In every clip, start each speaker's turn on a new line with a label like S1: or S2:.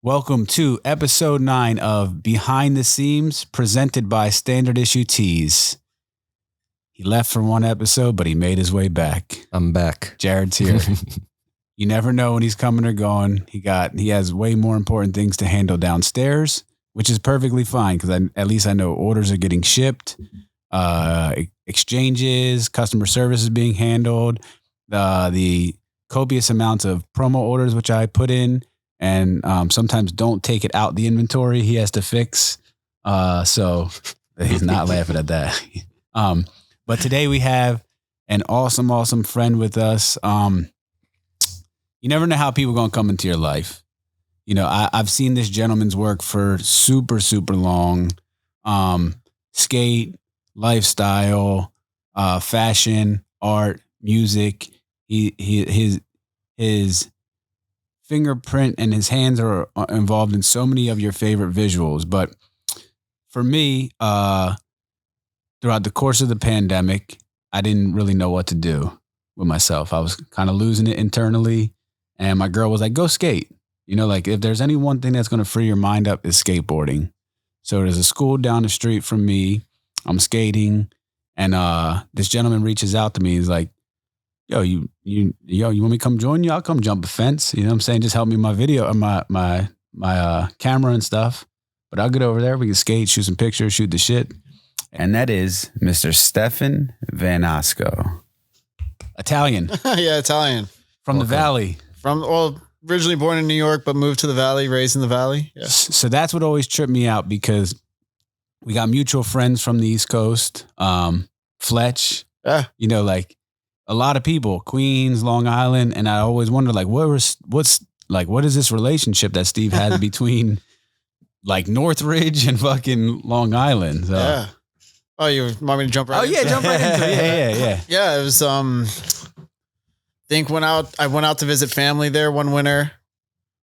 S1: Welcome to episode 9 of Behind the Seams, presented by Standard Issue Tees. He left for one episode, but he made his way back.
S2: I'm back.
S1: Jared's here. You never know when he's coming or going. He has way more important things to handle downstairs, which is perfectly fine because at least I know orders are getting shipped, exchanges, customer service is being handled, the copious amounts of promo orders which I put in and sometimes don't take it out the inventory he has to fix. So he's not laughing at that. But today we have an awesome friend with us. You never know how people are going to come into your life. You know, I've seen this gentleman's work for super long. Skate, lifestyle, fashion, art, music. His fingerprint and his hands are involved in so many of your favorite visuals. But for me, throughout the course of the pandemic, I didn't really know what to do with myself. I was kind of losing it internally. And my girl was like, go skate. You know, like if there's any one thing that's going to free your mind up is skateboarding. So there's a school down the street from me. I'm skating. And this gentleman reaches out to me. He's like, yo, you want me to come join you? I'll come jump a fence. You know what I'm saying? Just help me with my video or my camera and stuff. But I'll get over there. We can skate, shoot some pictures, shoot the shit. And that is Mr. Stefan Vanasco. Italian.
S3: Yeah, Italian.
S1: From the Valley.
S3: Originally born in New York, but moved to the Valley, raised in the Valley. Yeah.
S1: So that's what always tripped me out because we got mutual friends from the East Coast. Fletch.
S3: Yeah.
S1: You know, like a lot of people, Queens, Long Island. And I always wonder, like, what is this relationship that Steve has between like Northridge and fucking Long Island? So.
S3: Yeah. Oh, you want me to jump right into it?
S1: Jump right into it. Yeah.
S3: Yeah, it was, I went out to visit family there one winter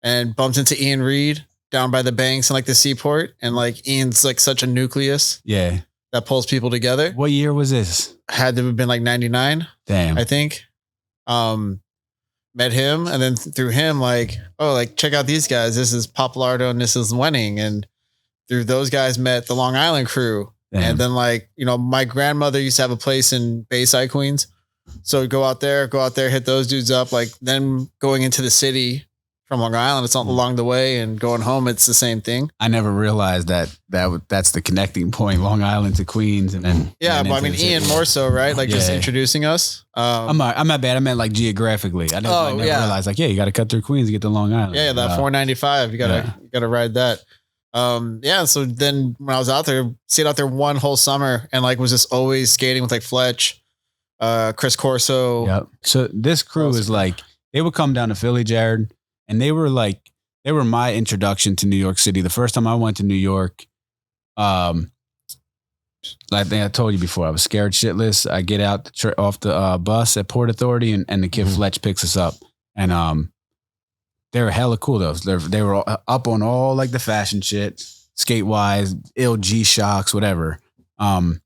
S3: and bumped into Ian Reed down by the banks and like the seaport. And like Ian's like such a nucleus.
S1: Yeah.
S3: That pulls people together.
S1: What year was this?
S3: Had to have been like 99.
S1: Damn.
S3: I think. Met him and then through him, like, oh, like check out these guys. This is Populardo and this is Wenning. And through those guys met the Long Island crew. Damn. And then like, you know, my grandmother used to have a place in Bayside, Queens. So go out there, hit those dudes up. Like then going into the city from Long Island, it's along the way, and going home, it's the same thing.
S1: I never realized that's the connecting point, Long Island to Queens, and then
S3: but I mean Ian more so, right? Like just introducing us.
S1: I'm not bad. I meant like geographically. I never realized like you got to cut through Queens to get to Long Island.
S3: Yeah, that 495. You gotta ride that. So then when I was out there, stayed out there one whole summer, and like was just always skating with like Fletch, Chris Corso.
S1: Yep. So this crew is like, they would come down to Philly, Jared, and they were my introduction to New York City. The first time I went to New York, like I think I told you before, I was scared shitless. I get out off the bus at Port Authority, and the kid Fletch picks us up, and they were hella cool though. They were up on all like the fashion shit, skate wise, ill G Shocks, whatever. And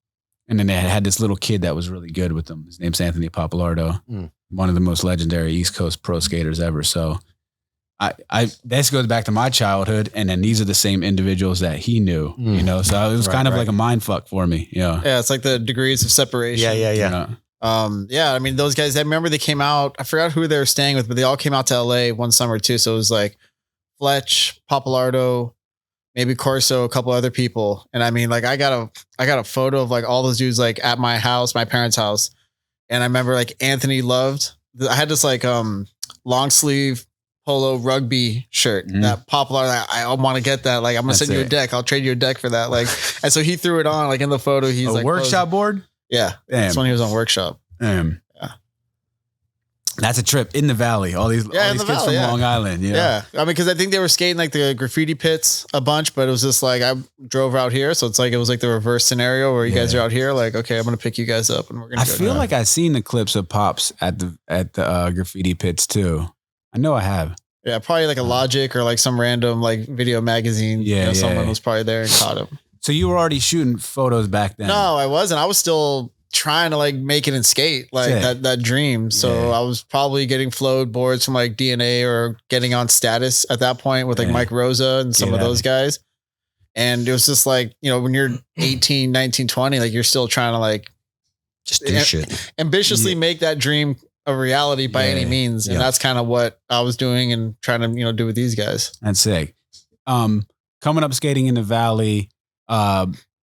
S1: then they had this little kid that was really good with them. His name's Anthony Populardo, one of the most legendary East Coast pro skaters ever. So this goes back to my childhood, and then these are the same individuals that he knew, you know. So it was kind of like a mind fuck for me. Yeah.
S3: Yeah, it's like the degrees of separation.
S2: Yeah.
S1: You know?
S3: I mean, those guys, I remember they came out, I forgot who they were staying with, but they all came out to LA one summer too. So it was like Fletch, Populardo, maybe Corso, a couple other people. And I mean, like I got a photo of like all those dudes like at my house, my parents' house. And I remember like Anthony I had this like long sleeve polo rugby shirt that Populardo, I want to get that. Like I'm gonna send you a deck. I'll trade you a deck for that. Like, and so he threw it on like in the photo. He's like
S1: workshop board.
S3: Yeah.
S1: Damn.
S3: That's when he was on workshop.
S1: Yeah. That's a trip in the Valley. All these kids from Long Island.
S3: Yeah. I mean, because I think they were skating like the graffiti pits a bunch, but it was just like I drove out here. So it's like it was like the reverse scenario where you guys are out here. Like, okay, I'm going to pick you guys up and we're going to
S1: I feel like I've seen the clips of Pops at the graffiti pits too. I know I have.
S3: Yeah, probably like a Logic or like some random like video magazine. Someone was probably there and caught him.
S1: So you were already shooting photos back then?
S3: No, I wasn't. I was still trying to like make it in skate, like that dream. So I was probably getting flowed boards from like DNA or getting on Status at that point with like Mike Rosa and some of those guys. And it was just like, you know, when you're 18, 19, 20, like you're still trying to like
S2: just do shit,
S3: ambitiously make that dream a reality by any means. And that's kind of what I was doing and trying to, you know, do with these guys.
S1: That's sick. Coming up skating in the Valley,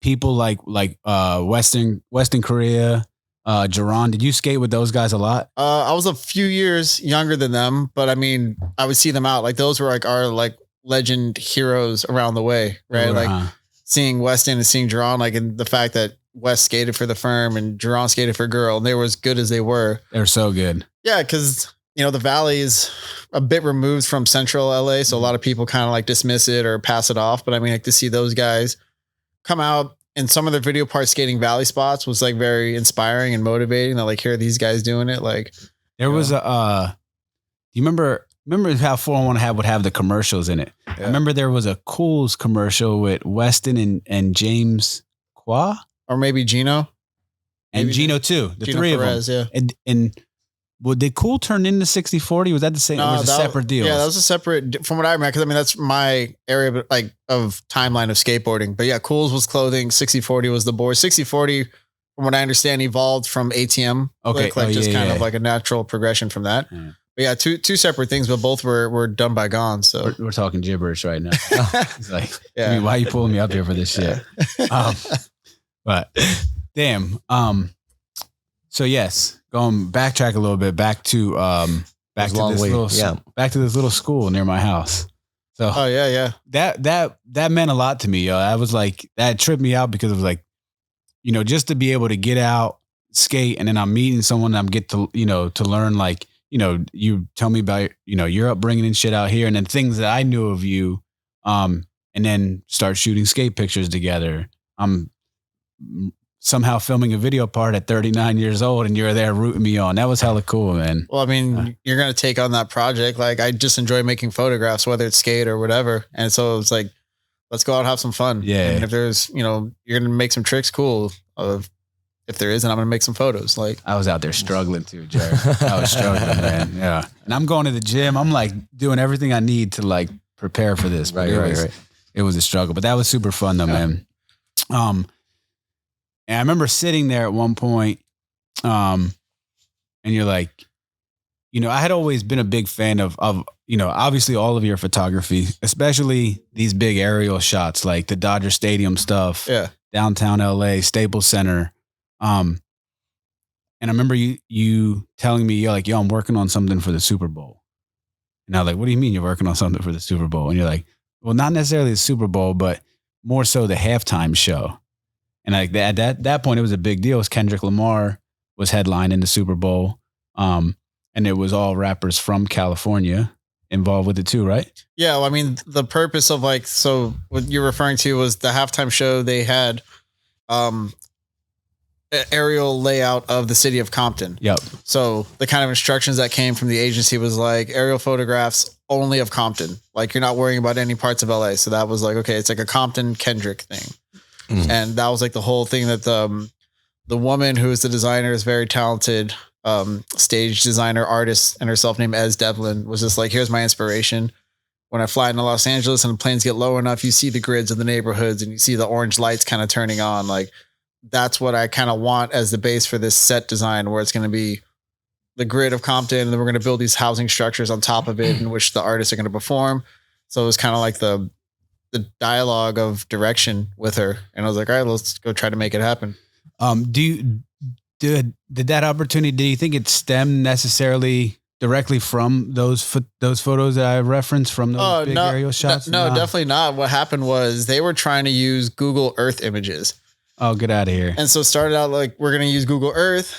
S1: people like Western Korea, Jerron, did you skate with those guys a lot?
S3: I was a few years younger than them, but I mean, I would see them out. Like those were like our like legend heroes around the way, right? Like seeing Weston and seeing Jerron, like, and the fact that West skated for the firm and Jerron skated for Girl, and they were as good as they were.
S1: They were so good.
S3: Yeah, because you know the Valley is a bit removed from Central LA, so a lot of people kind of like dismiss it or pass it off. But I mean, like to see those guys come out and some of their video part skating Valley spots was like very inspiring and motivating. That like, here are these guys doing it. Like
S1: there was a, you remember how 411 would have the commercials in it? Yeah. I remember there was a Cools commercial with Weston and James Qua,
S3: or maybe Gino,
S1: and maybe Gino too. The Gino three Perez, of them. Yeah. And well, did Cool turn into 60/40? Was that the same? No, it was a separate deal.
S3: Yeah, that was a separate, from what I remember. Because I mean, that's my area of timeline of skateboarding. But yeah, Cools was clothing. 60/40 was the board. 60/40, from what I understand, evolved from ATM.
S1: Okay,
S3: just kind of like a natural progression from that. Yeah. But yeah, two separate things, but both were done by Gon. So
S1: we're talking gibberish right now. It's like, I mean, why are you pulling me up here for this shit? But damn. So yes, going backtrack a little bit, back to this little school near my house. So that meant a lot to me. Yo. I was like, that tripped me out because it was like, you know, just to be able to get out, skate, and then I'm meeting someone I'm get to, you know, to learn, like, you know, you tell me about, you know, your upbringing and shit out here, and then things that I knew of you, and then start shooting skate pictures together. I'm somehow filming a video part at 39 years old, and you're there rooting me on. That was hella cool, man.
S3: Well, I mean, you're going to take on that project. Like, I just enjoy making photographs, whether it's skate or whatever. And so it's like, let's go out and have some fun.
S1: Yeah.
S3: And if there's, you know, you're going to make some tricks, cool. If there isn't, I'm going to make some photos. Like,
S1: I was out there struggling too, Jared. I was struggling, man. Yeah. And I'm going to the gym. I'm like doing everything I need to like prepare for this. Right. It was a struggle, but that was super fun though, man. And I remember sitting there at one point, and you're like, you know, I had always been a big fan of, you know, obviously all of your photography, especially these big aerial shots, like the Dodger Stadium stuff, downtown LA, Staples Center. And I remember you telling me, you're like, yo, I'm working on something for the Super Bowl. And I was like, what do you mean you're working on something for the Super Bowl? And you're like, well, not necessarily the Super Bowl, but more so the halftime show. And like at that point, it was a big deal. It was Kendrick Lamar was headlining the Super Bowl. And it was all rappers from California involved with it too, right?
S3: Yeah. Well, I mean, the purpose of like, so what you're referring to was the halftime show. They had, aerial layout of the city of Compton.
S1: Yep.
S3: So the kind of instructions that came from the agency was like aerial photographs only of Compton. Like you're not worrying about any parts of LA. So that was like, okay, it's like a Compton Kendrick thing. Mm. And that was like the whole thing that the woman who is the designer is very talented, stage designer, artist, and herself named Ez Devlin was just like, here's my inspiration. When I fly into Los Angeles and the planes get low enough, you see the grids of the neighborhoods and you see the orange lights kind of turning on. Like, that's what I kind of want as the base for this set design, where it's going to be the grid of Compton, and then we're going to build these housing structures on top of it in which the artists are going to perform. So it was kind of like the dialogue of direction with her. And I was like, all right, let's go try to make it happen.
S1: Did that opportunity, do you think it stemmed necessarily directly from those photos that I referenced from those big aerial shots?
S3: No, definitely not. What happened was they were trying to use Google Earth images.
S1: Oh, get out of here.
S3: And so it started out like, we're going to use Google Earth.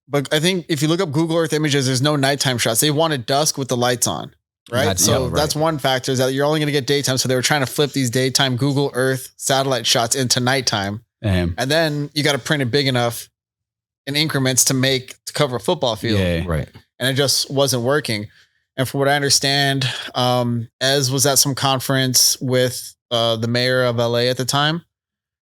S3: But I think if you look up Google Earth images, there's no nighttime shots. They wanted dusk with the lights on. Right. That's one factor, is that you're only going to get daytime. So they were trying to flip these daytime Google Earth satellite shots into nighttime.
S1: Damn.
S3: And then you got to print it big enough in increments to cover a football field.
S1: Yeah.
S2: Right.
S3: And it just wasn't working. And from what I understand, Ez was at some conference with the mayor of LA at the time.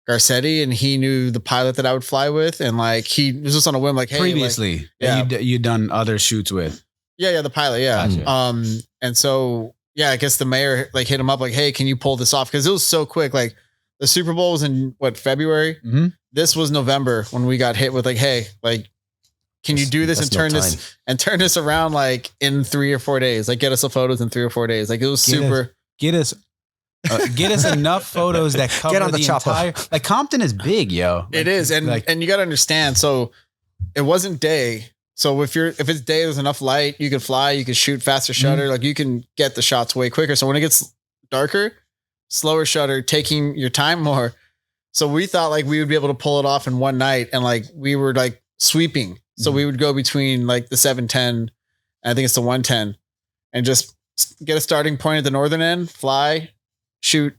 S3: Garcetti, and he knew the pilot that I would fly with, and like he was just on a whim, like, hey,
S1: previously,
S3: like, yeah,
S1: you'd done other shoots with.
S3: Yeah, the pilot, yeah.
S2: Gotcha.
S3: And so yeah, I guess the mayor like hit him up, like, hey, can you pull this off? Because it was so quick. Like the Super Bowl was in February.
S1: Mm-hmm.
S3: This was November when we got hit with like, hey, like, can you do this and turn this around like in 3 or 4 days? Like, get us the photos in 3 or 4 days. Like, it was super.
S1: Get us enough photos that cover
S2: Get on the
S1: entire. Like Compton is big, yo.
S3: It is, and you got to understand. So it wasn't day. So if it's day, there's enough light. You can fly. You can shoot faster shutter. Like you can get the shots way quicker. So when it gets darker, slower shutter, taking your time more. So we thought like we would be able to pull it off in one night, and like we were like sweeping. So we would go between like the 710, and I think it's the 110, and just get a starting point at the northern end, fly, shoot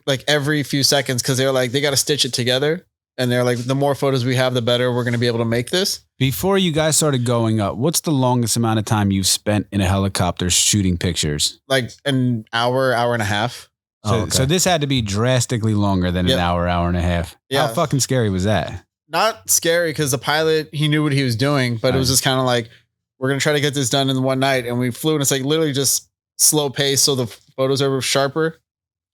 S3: like every few seconds. Cause they're like, they got to stitch it together. And they're like, the more photos we have, the better we're going to be able to make this.
S1: Before you guys started going up, what's the longest amount of time you've spent in a helicopter shooting pictures?
S3: Like an hour and a half.
S1: So this had to be drastically longer than an hour and a half.
S3: Yeah.
S1: How fucking scary was that?
S3: Not scary because the pilot, he knew what he was doing, but it was just kind of like, we're going to try to get this done in one night. And we flew, and it's like literally just slow pace. So the photos are sharper,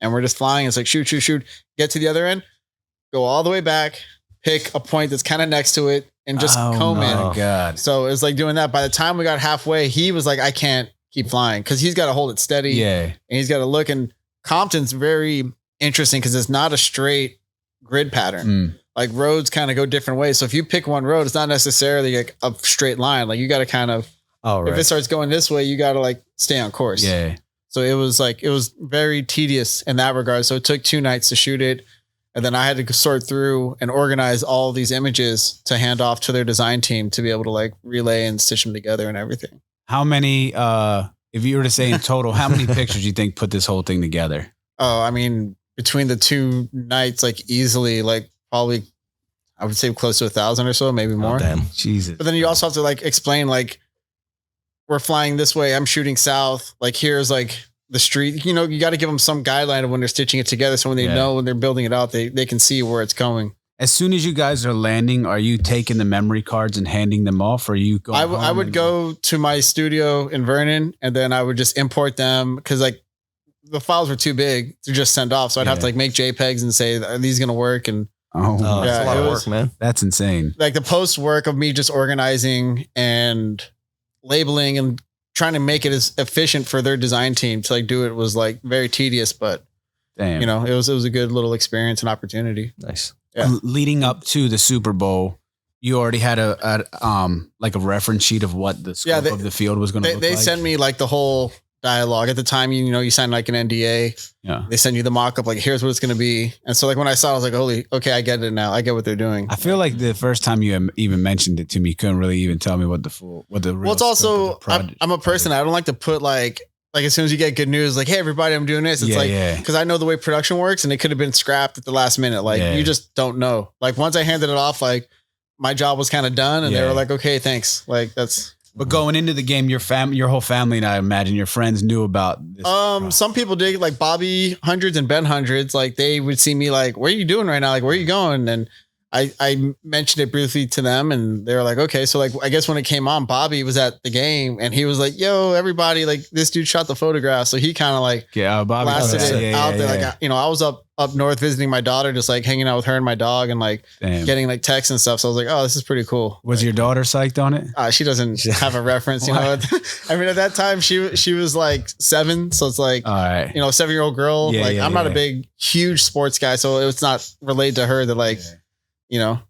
S3: and we're just flying. It's like shoot, get to the other end, go all the way back, pick a point that's kind of next to it, and just comb in.
S1: Oh God.
S3: So it's like doing that. By the time we got halfway, he was like, I can't keep flying because he's got to hold it steady.
S1: Yeah.
S3: And he's got to look. And Compton's very interesting because it's not a straight grid pattern. Like roads kind of go different ways. So if you pick one road, it's not necessarily like a straight line. Like you got to kind of, if it starts going this way, you got to like stay on course.
S1: Yeah.
S3: So it was very tedious in that regard. So it took 2 nights to shoot it. And then I had to sort through and organize all these images to hand off to their design team to be able to like relay and stitch them together and everything.
S1: How many, if you were to say in total, how many pictures do you think put this whole thing together?
S3: Oh, I mean, between the 2 nights, like easily, like probably, I would say close to 1,000 or so, maybe more.
S2: Oh, damn.
S1: Jesus.
S3: But then you also have to like explain, like, we're flying this way, I'm shooting south. Like here's like the street, you know, you got to give them some guideline of when they're stitching it together. So when they know, when they're building it out, they can see where it's going.
S1: As soon as you guys are landing, are you taking the memory cards and handing them off? Or are you going
S3: I would go to my studio in Vernon, and then I would just import them. Cause like the files were too big to just send off. So I'd have to like make JPEGs and say, are these going to work? And
S2: that's a lot of work, man.
S1: That's insane.
S3: Like the post work of me just organizing and labeling and trying to make it as efficient for their design team to like do it was like very tedious, but you know, it was a good little experience and opportunity.
S2: Nice.
S3: Yeah.
S1: Leading up to the Super Bowl, you already had a like a reference sheet of what the scope of the field was going to look like.
S3: They sent me like the whole dialogue at the time. You know, you sign like an NDA.
S1: Yeah.
S3: They send you the mock-up, like here's what it's going to be. And so like when I saw it, I was like, holy, okay, I get it now. I get what they're doing.
S1: I feel like the first time you even mentioned it to me, you couldn't really even tell me what the real.
S3: Well, it's also I'm a person. I don't like to put like as soon as you get good news, like, hey everybody, I'm doing this. It's because I know the way production works, and it could have been scrapped at the last minute. Like you just don't know. Like once I handed it off, like my job was kind of done, and they were like, okay, thanks. Like that's.
S1: But going into the game, your whole family, and I imagine your friends knew about this.
S3: Some people did, like Bobby Hundreds and Ben Hundreds. Like they would see me like, what are you doing right now? Like, where are you going? And I mentioned it briefly to them, and they were like, okay. So like, I guess when it came on, Bobby was at the game, and he was like, yo, everybody, like this dude shot the photograph. So he kind of like
S1: Bobby
S3: blasted it out there. Like, you know, I was up north visiting my daughter, just like hanging out with her and my dog, and like getting like texts and stuff. So I was like, oh, this is pretty cool.
S1: Was your daughter psyched on it?
S3: She doesn't have a reference, you know. I mean, at that time she was like 7, so it's like, all right, you know, 7-year-old girl. I'm not a big, huge sports guy, so it's not related to her that like, you know.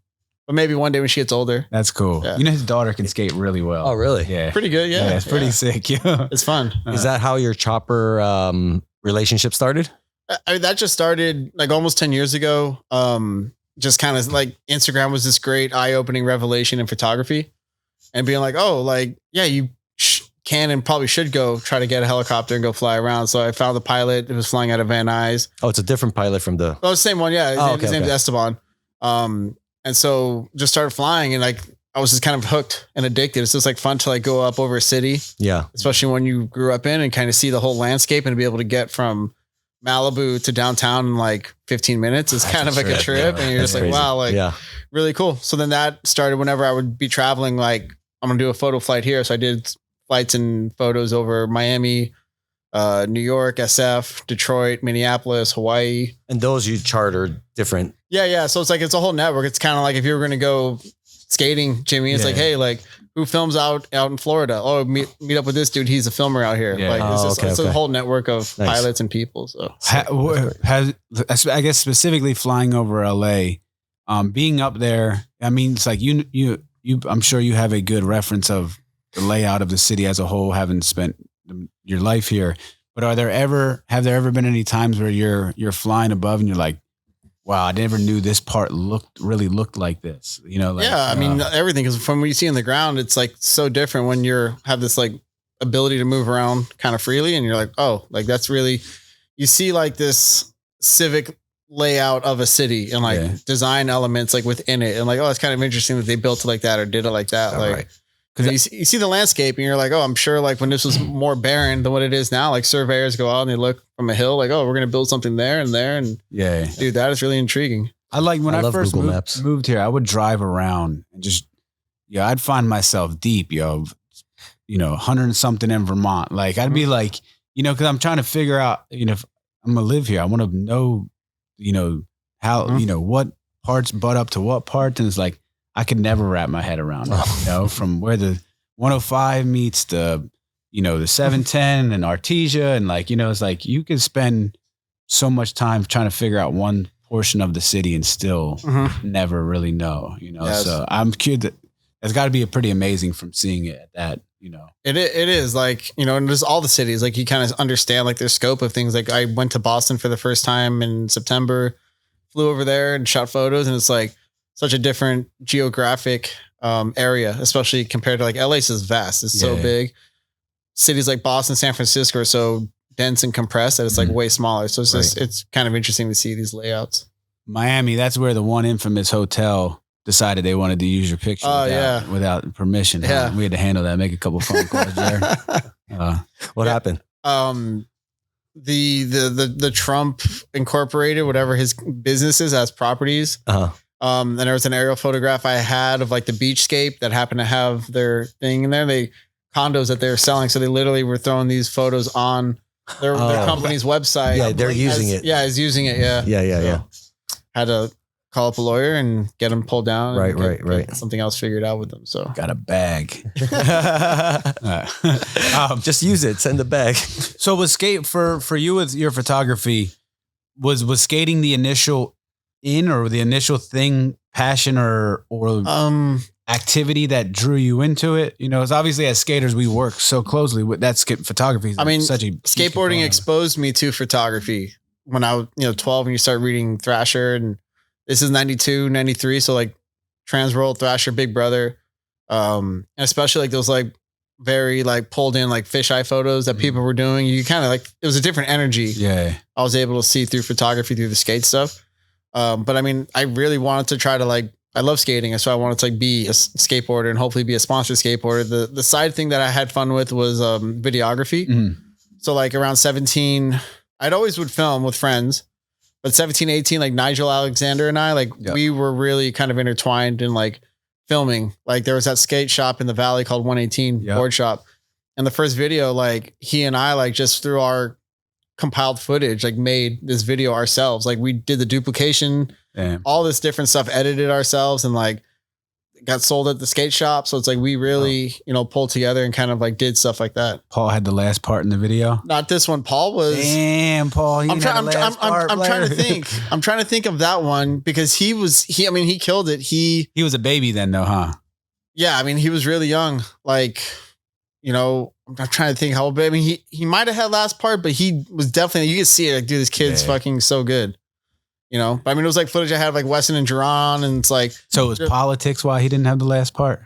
S3: But maybe one day when she gets older.
S1: That's cool. Yeah. You know, his daughter can skate really well.
S2: Oh, really?
S3: Yeah, pretty good. Yeah,
S1: it's pretty sick. Yeah,
S3: it's fun.
S2: Is that how your chopper relationship started?
S3: That just started like almost 10 years ago. Just kind of like Instagram was this great eye-opening revelation in photography, and being like, oh, like, yeah, you can and probably should go try to get a helicopter and go fly around. So I found the pilot. It was flying out of Van Nuys.
S2: Oh, it's a different pilot from the...
S3: Oh, same one. Yeah. His name's Esteban. And so just started flying, and like, I was just kind of hooked and addicted. It's just like fun to like go up over a city.
S2: Yeah.
S3: Especially when you grew up in and kind of see the whole landscape and be able to get from Malibu to downtown in like 15 minutes is kind of like a trip. And you're just like, wow, like really cool. So then that started whenever I would be traveling, like I'm going to do a photo flight here. So I did flights and photos over Miami, New York, SF, Detroit, Minneapolis, Hawaii.
S2: And those you chartered different.
S3: Yeah. So it's like, it's a whole network. It's kind of like if you were going to go skating, Jimmy, it's like, hey, like who films out in Florida? Oh, meet up with this dude. He's a filmer out here. Like it's a whole network of pilots and people. So
S1: has, I guess specifically flying over LA, being up there, I mean, it's like you, I'm sure you have a good reference of the layout of the city as a whole, having spent your life here. But have there ever been any times where you're flying above and you're like, wow, I never knew this part really looked like this, you know? Like,
S3: I mean, everything is from what you see on the ground. It's like so different when have this like ability to move around kind of freely. And you're like, oh, like that's really, you see like this civic layout of a city and like design elements like within it. And like, oh, it's kind of interesting that they built it like that or did it like that. Like, because you see the landscape and you're like, oh, I'm sure like when this was more barren than what it is now, like surveyors go out and they look from a hill like, oh, we're going to build something there and there. And dude, that is really intriguing.
S1: I like when I first moved here, I would drive around and just, I'd find myself deep, 100 and something in Vermont. Like I'd be like, cause I'm trying to figure out, if I'm going to live here, I want to know, how, what parts butt up to what parts. And it's like, I could never wrap my head around it, from where the 105 meets the 710 and Artesia. And like, it's like you can spend so much time trying to figure out one portion of the city and still never really know, so I'm curious. It's got to be pretty amazing from seeing it at that,
S3: It is like, and there's all the cities, like you kind of understand like their scope of things. Like I went to Boston for the first time in September, flew over there and shot photos. And it's like, such a different geographic area, especially compared to like LA is vast. It's so big. Cities like Boston, San Francisco are so dense and compressed that it's like way smaller. So it's just, it's kind of interesting to see these layouts.
S1: Miami, that's where the one infamous hotel decided they wanted to use your picture without permission.
S3: Yeah.
S1: We had to handle that, make a couple phone calls there.
S2: What happened?
S3: The Trump Incorporated, whatever his business is, has properties. And there was an aerial photograph I had of like the beachscape that happened to have their thing in there. Condos that they're selling. So they literally were throwing these photos on their company's website.
S2: Yeah, they're using it.
S3: Yeah, he's using it. Yeah.
S2: Yeah.
S3: Had to call up a lawyer and get them pulled down.
S2: Right.
S3: Get something else figured out with them. So
S1: got a bag.
S2: Just use it. Send a bag.
S1: So was skate for you with your photography, was skating the initial or the initial thing, passion or activity that drew you into it? It's obviously as skaters, we work so closely with that photography.
S3: I mean,
S1: such a
S3: skateboarding exposed me to photography when I was, 12 and you start reading Thrasher, and this is 92, 93. So like Transworld, Thrasher, Big Brother. And especially like those like very like pulled in like fisheye photos that people were doing. You kind of like, it was a different energy.
S1: Yeah.
S3: I was able to see through photography, through the skate stuff. But I mean, I really wanted to try to like, I love skating. So I wanted to like be a skateboarder and hopefully be a sponsored skateboarder. The side thing that I had fun with was videography. So like around 17, I'd always would film with friends, but 17, 18, like Nigel Alexander and I, like we were really kind of intertwined in like filming. Like there was that skate shop in the Valley called 118 board shop. And the first video, like he and I, like just through our compiled footage, like made this video ourselves. Like we did the duplication, all this different stuff, edited ourselves, and like got sold at the skate shop. So it's like we really, pulled together and kind of like did stuff like that.
S1: Paul had the last part in the video.
S3: Not this one. Paul was.
S1: Damn, Paul.
S3: I'm trying to think. I'm trying to think of that one because he killed it. He
S1: was a baby then, though, huh?
S3: Yeah, I mean, he was really young. Like, I'm not trying to think how old, but I mean, he might have had last part, but he was definitely, you could see it. Like, dude, this kid's fucking so good. But I mean, it was like footage I had of like Weston and Jerron, and it's like.
S1: So it was politics why he didn't have the last part?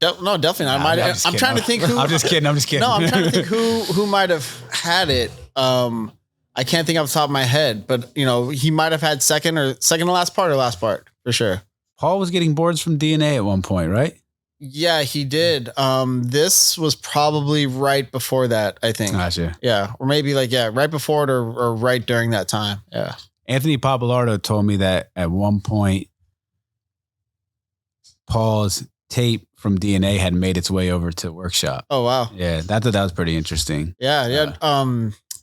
S3: No, definitely not. I'm trying to think who.
S1: I'm just kidding.
S3: No, I'm trying to think who might have had it. I can't think off the top of my head, but he might have had second to last part or last part for sure.
S1: Paul was getting boards from DNA at one point, right?
S3: Yeah, he did. This was probably right before that, I think.
S1: Gotcha.
S3: Yeah. Or maybe right before it or right during that time. Yeah.
S1: Anthony Papalardo told me that at one point, Paul's tape from DNA had made its way over to Workshop.
S3: Oh, wow.
S1: Yeah, I thought that was pretty interesting.
S3: Yeah. Yeah.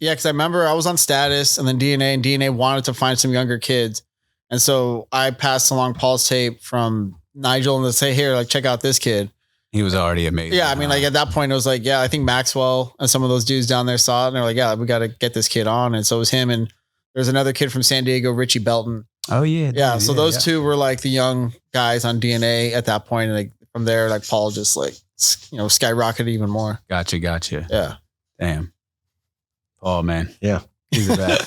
S3: Because I remember I was on Status and then DNA wanted to find some younger kids. And so I passed along Paul's tape from Nigel and to say, here, like, check out this kid.
S1: He was already amazing.
S3: Yeah. I mean, like at that point, it was like, yeah, I think Maxwell and some of those dudes down there saw it and they're like, yeah, we got to get this kid on. And so it was him. And there's another kid from San Diego, Richie Belton.
S1: Oh, yeah.
S3: Yeah. So those two were like the young guys on DNA at that point. And like from there, like Paul just like, skyrocketed even more.
S1: Gotcha.
S3: Yeah.
S1: Damn. Paul, man.
S2: Yeah.
S1: He's the best.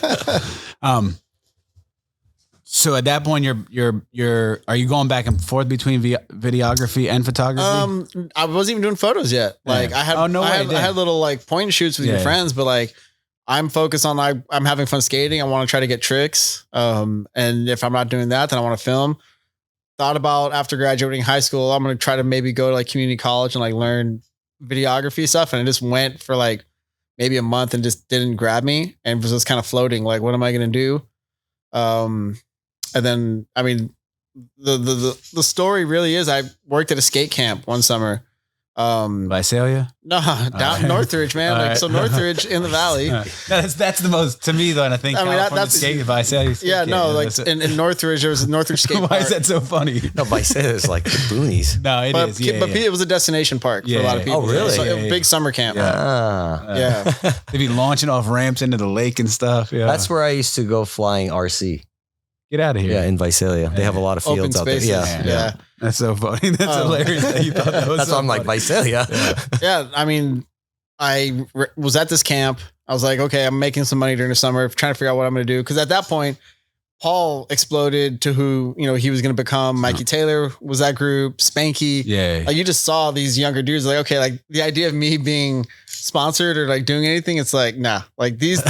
S1: So at that point, are you going back and forth between videography and photography?
S3: I wasn't even doing photos yet. Like I had, I had little like point and shoots with your friends, but like I'm focused on I'm having fun skating. I want to try to get tricks. And if I'm not doing that, then I want to film. Thought about after graduating high school, I'm going to try to maybe go to like community college and like learn videography stuff. And I just went for like maybe a month and just didn't grab me and was just kind of floating. Like, what am I going to do? And then, I mean, the story really is I worked at a skate camp one summer.
S1: Visalia?
S3: No, down Northridge, man. Like, so Northridge in the valley.
S1: That's the most, to me though, and I think that's skate, Visalia.
S3: Yeah, no, like in Northridge, there was a Northridge skate park.
S1: Why is that so funny?
S2: No, Visalia is like the boonies.
S1: No, it is.
S3: But it was a destination park for a lot of people.
S2: Oh, really?
S3: So a big summer camp.
S2: Yeah.
S1: They'd be launching off ramps into the lake and stuff. Yeah.
S2: That's where I used to go flying RC.
S1: Get out of here.
S2: Yeah, in Visalia. They have a lot of fields out there.
S3: Yeah.
S1: That's so funny. That's hilarious that you thought that was
S2: That's
S1: so
S2: why I'm like, Visalia.
S3: Yeah, I mean, I was at this camp. I was like, okay, I'm making some money during the summer, trying to figure out what I'm going to do. Because at that point, Paul exploded to who, he was going to become. Mikey Taylor was that group, Spanky.
S1: Yeah.
S3: Like you just saw these younger dudes like, okay, like the idea of me being sponsored or like doing anything, it's like, nah, like these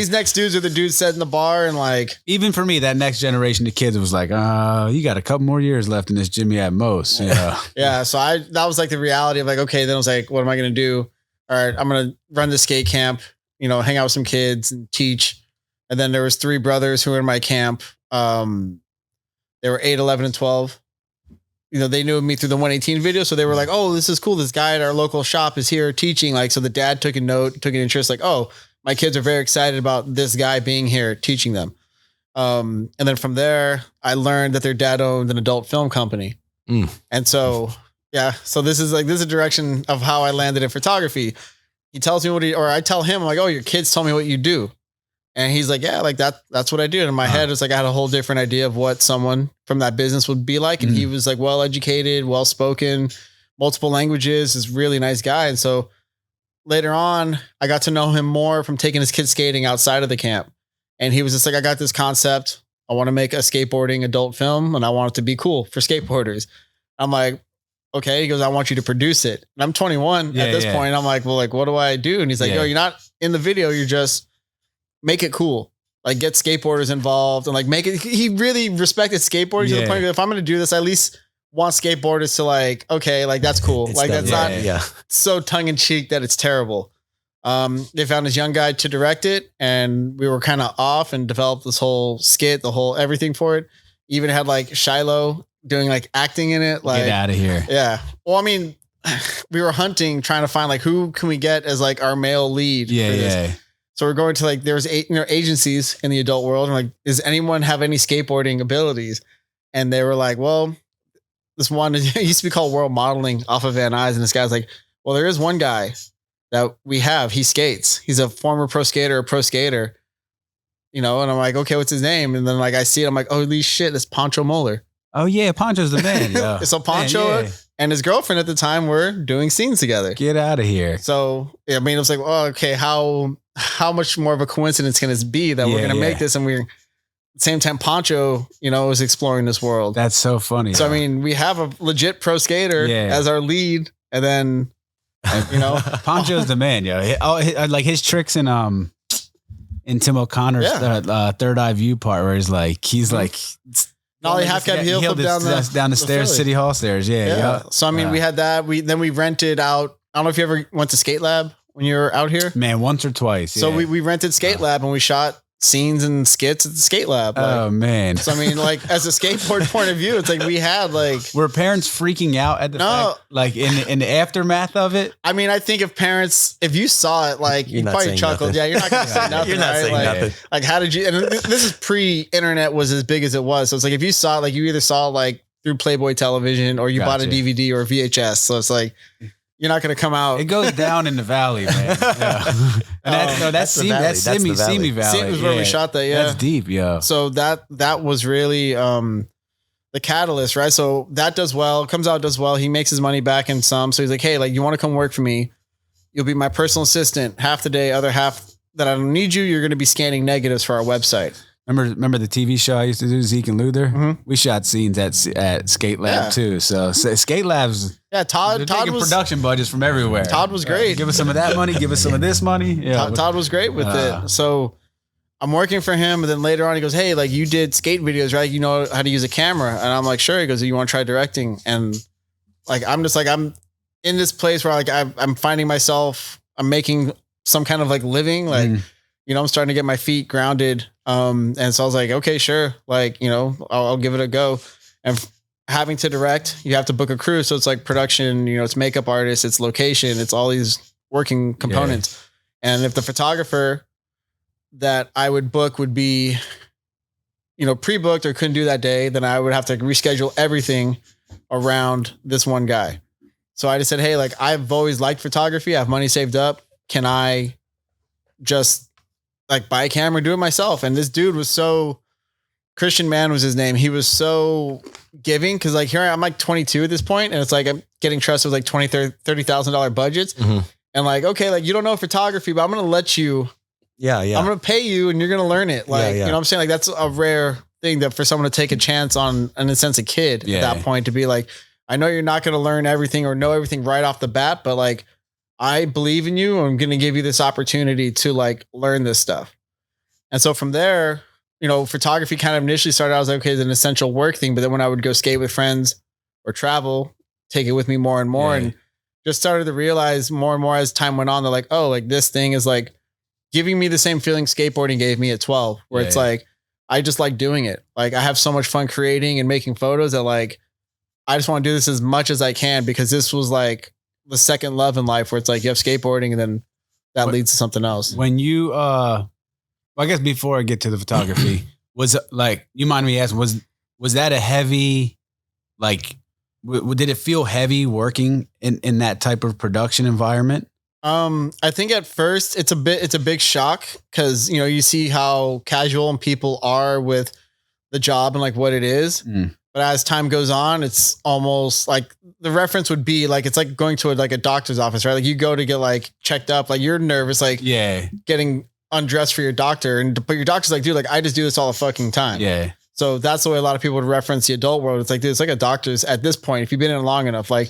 S3: next dudes are the dudes setting the bar. And like,
S1: even for me, that next generation of kids was like, you got a couple more years left in this Jimmy at most.
S3: Yeah. So that was like the reality of like, okay, then I was like, what am I going to do? All right, I'm going to run the skate camp, hang out with some kids and teach. And then there was 3 brothers who were in my camp. They were 8, 11, and 12. They knew me through the 118 video. So they were like, oh, this is cool. This guy at our local shop is here teaching. Like, so the dad took an interest, like, oh, my kids are very excited about this guy being here teaching them. And then from there, I learned that their dad owned an adult film company. And so, yeah, so this is a direction of how I landed in photography. He tells me or I tell him, I'm like, oh, your kids told me what you do. And he's like, yeah, like that's what I do. And in my head, it's like I had a whole different idea of what someone from that business would be like. And he was like well-educated, well-spoken, multiple languages, is really nice guy. And so later on, I got to know him more from taking his kids skating outside of the camp. And he was just like, I got this concept. I want to make a skateboarding adult film and I want it to be cool for skateboarders. I'm like, okay. He goes, I want you to produce it. And I'm 21 at this point. I'm like, well, like, what do I do? And he's like, yo, you're not in the video. You're just make it cool. Like get skateboarders involved and like make it. He really respected skateboarding to the point that if I'm going to do this, I at least want skateboarders to like, okay, like that's cool. It's like that's not so tongue in cheek that it's terrible. They found this young guy to direct it and we were kind of off and developed this whole skit, the whole everything for it. Even had like Shiloh doing like acting in it. Like,
S1: get out of here.
S3: Yeah. Well, I mean, we were hunting, trying to find like who can we get as like our male lead.
S1: Yeah. Yeah.
S3: So we're going to like, there's agencies in the adult world. And like, does anyone have any skateboarding abilities? And they were like, well, this one it used to be called World Modeling off of Van Nuys. And this guy's like, well, there is one guy that we have. He skates. He's a former pro skater, and I'm like, okay, what's his name? And then like, I see it. I'm like, holy shit, it's Pancho Moeller.
S1: Oh yeah. Pancho's the man. Yeah.
S3: So Pancho and his girlfriend at the time were doing scenes together.
S1: Get out of here.
S3: So, I mean, it was like, oh, okay, how much more of a coincidence can this be that we're going to make this? And we're at the same time, Pancho, was exploring this world.
S1: That's so funny.
S3: So, I mean, we have a legit pro skater as our lead. And then,
S1: Pancho's the man. Like his tricks in Tim O'Connor's Third Eye View part where he's like,
S3: Nolly half cab heel flip down
S1: the stairs,
S3: Philly.
S1: City Hall stairs. Yeah.
S3: So I mean, we had that. We rented out. I don't know if you ever went to Skate Lab when you were out here.
S1: Man, once or twice.
S3: So we rented Skate Lab and we shot scenes and skits at the Skate Lab. Like,
S1: oh man.
S3: So I mean, like as a skateboard point of view, it's like we had like.
S1: Were parents freaking out at the fact, like in the aftermath of it?
S3: I mean, I think if you saw it, like you probably chuckled.
S2: Nothing.
S3: Yeah, you're not going to say nothing.
S2: You're not saying nothing.
S3: Like how did you? And this is pre-internet was as big as it was. So it's like if you saw it, like you either saw it like through Playboy Television or you bought a DVD or a VHS. So it's like. You're not going to come out.
S1: It goes down in the valley, man. Yeah. And that's Simi Valley.
S3: Simi was where we shot that. Yeah.
S1: That's deep. Yeah.
S3: So that was really the catalyst, right? So that does well, comes out, does well. He makes his money back in some. So he's like, hey, like you want to come work for me? You'll be my personal assistant half the day, other half that I don't need you. You're going to be scanning negatives for our website.
S1: Remember the TV show I used to do, Zeke and Luther?
S3: Mm-hmm.
S1: We shot scenes at Skate Lab too. So Skate Labs.
S3: Yeah, Todd was
S1: production budgets from everywhere.
S3: Todd was great.
S1: Give us some of that money. Give us some of this money. Yeah,
S3: Todd was great with it. So I'm working for him, and then later on he goes, "Hey, like you did skate videos, right? You know how to use a camera?" And I'm like, "Sure." He goes, "You want to try directing?" And like I'm just like I'm in this place where like I'm finding myself. I'm making some kind of like living, like you know, I'm starting to get my feet grounded. And so I was like, okay, sure. Like, you know, I'll give it a go. And having to direct, you have to book a crew. So it's like production, you know, it's makeup artists, it's location, it's all these working components. Yeah. And if the photographer that I would book would be, you know, pre-booked or couldn't do that day, then I would have to reschedule everything around this one guy. So I just said, hey, like I've always liked photography. I have money saved up. Can I just like buy a camera, do it myself? And this dude was so Christian Man was his name. He was so giving. Cause like here I'm like 22 at this point, and it's like, I'm getting trusted with like $30,000 budgets. Mm-hmm. And like, okay, like you don't know photography, but I'm going to let you, I'm going to pay you and you're going to learn it. Like, you know what I'm saying? Like that's a rare thing that for someone to take a chance on, in a sense, a kid at that point to be like, I know you're not going to learn everything or know everything right off the bat, but like, I believe in you. I'm going to give you this opportunity to like learn this stuff. And so from there, you know, photography kind of initially started, I was like, okay, it's an essential work thing. But then when I would go skate with friends or travel, take it with me more and more, and just started to realize more and more as time went on, they're like, oh, like this thing is like giving me the same feeling skateboarding gave me at 12, where it's like, I just like doing it. Like I have so much fun creating and making photos that like, I just want to do this as much as I can, because this was like the second love in life, where it's like you have skateboarding and then that leads to something else.
S1: When you, well, I guess before I get to the photography, was like, you mind me asking, was that a heavy, like, did it feel heavy working in that type of production environment?
S3: I think at first it's a big shock, because, you know, you see how casual and people are with the job and like what it is. But as time goes on, it's almost like the reference would be like, it's like going to a doctor's office, right? Like you go to get like checked up, like you're nervous, like getting undressed for your doctor. But your doctor's like, dude, like I just do this all the fucking time. Yeah. So that's the way a lot of people would reference the adult world. It's like, dude, it's like a doctor's at this point. If you've been in it long enough, like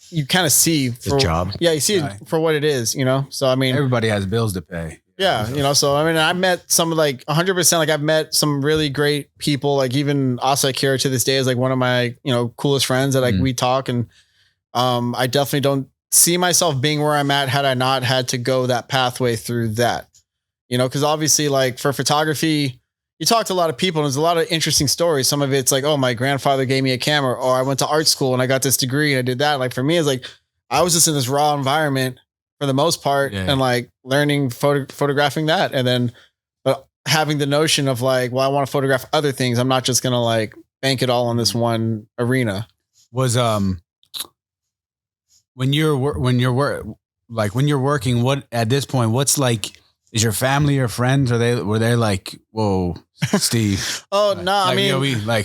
S3: you kind of see
S2: the job.
S3: Yeah. You see it for what it is, you know? So, I mean,
S1: everybody has bills to pay.
S3: Yeah. You know, so I mean, I met some like 100%, like I've met some really great people, like even Asa Akira to this day is like one of my, you know, coolest friends that like we talk. And I definitely don't see myself being where I'm at had I not had to go that pathway through that, you know, because obviously like for photography, you talk to a lot of people and there's a lot of interesting stories. Some of it's like, oh, my grandfather gave me a camera, or I went to art school and I got this degree and I did that. Like for me, it's like, I was just in this raw environment for the most part, and like learning photographing that. And then, but having the notion of like, well, I want to photograph other things. I'm not just going to like bank it all on this one arena.
S1: Was, when you're working, what at this point, what's like, is your family or friends, were they like, whoa, Steve?
S3: Oh, no.
S1: Like,
S3: I mean,
S1: you know,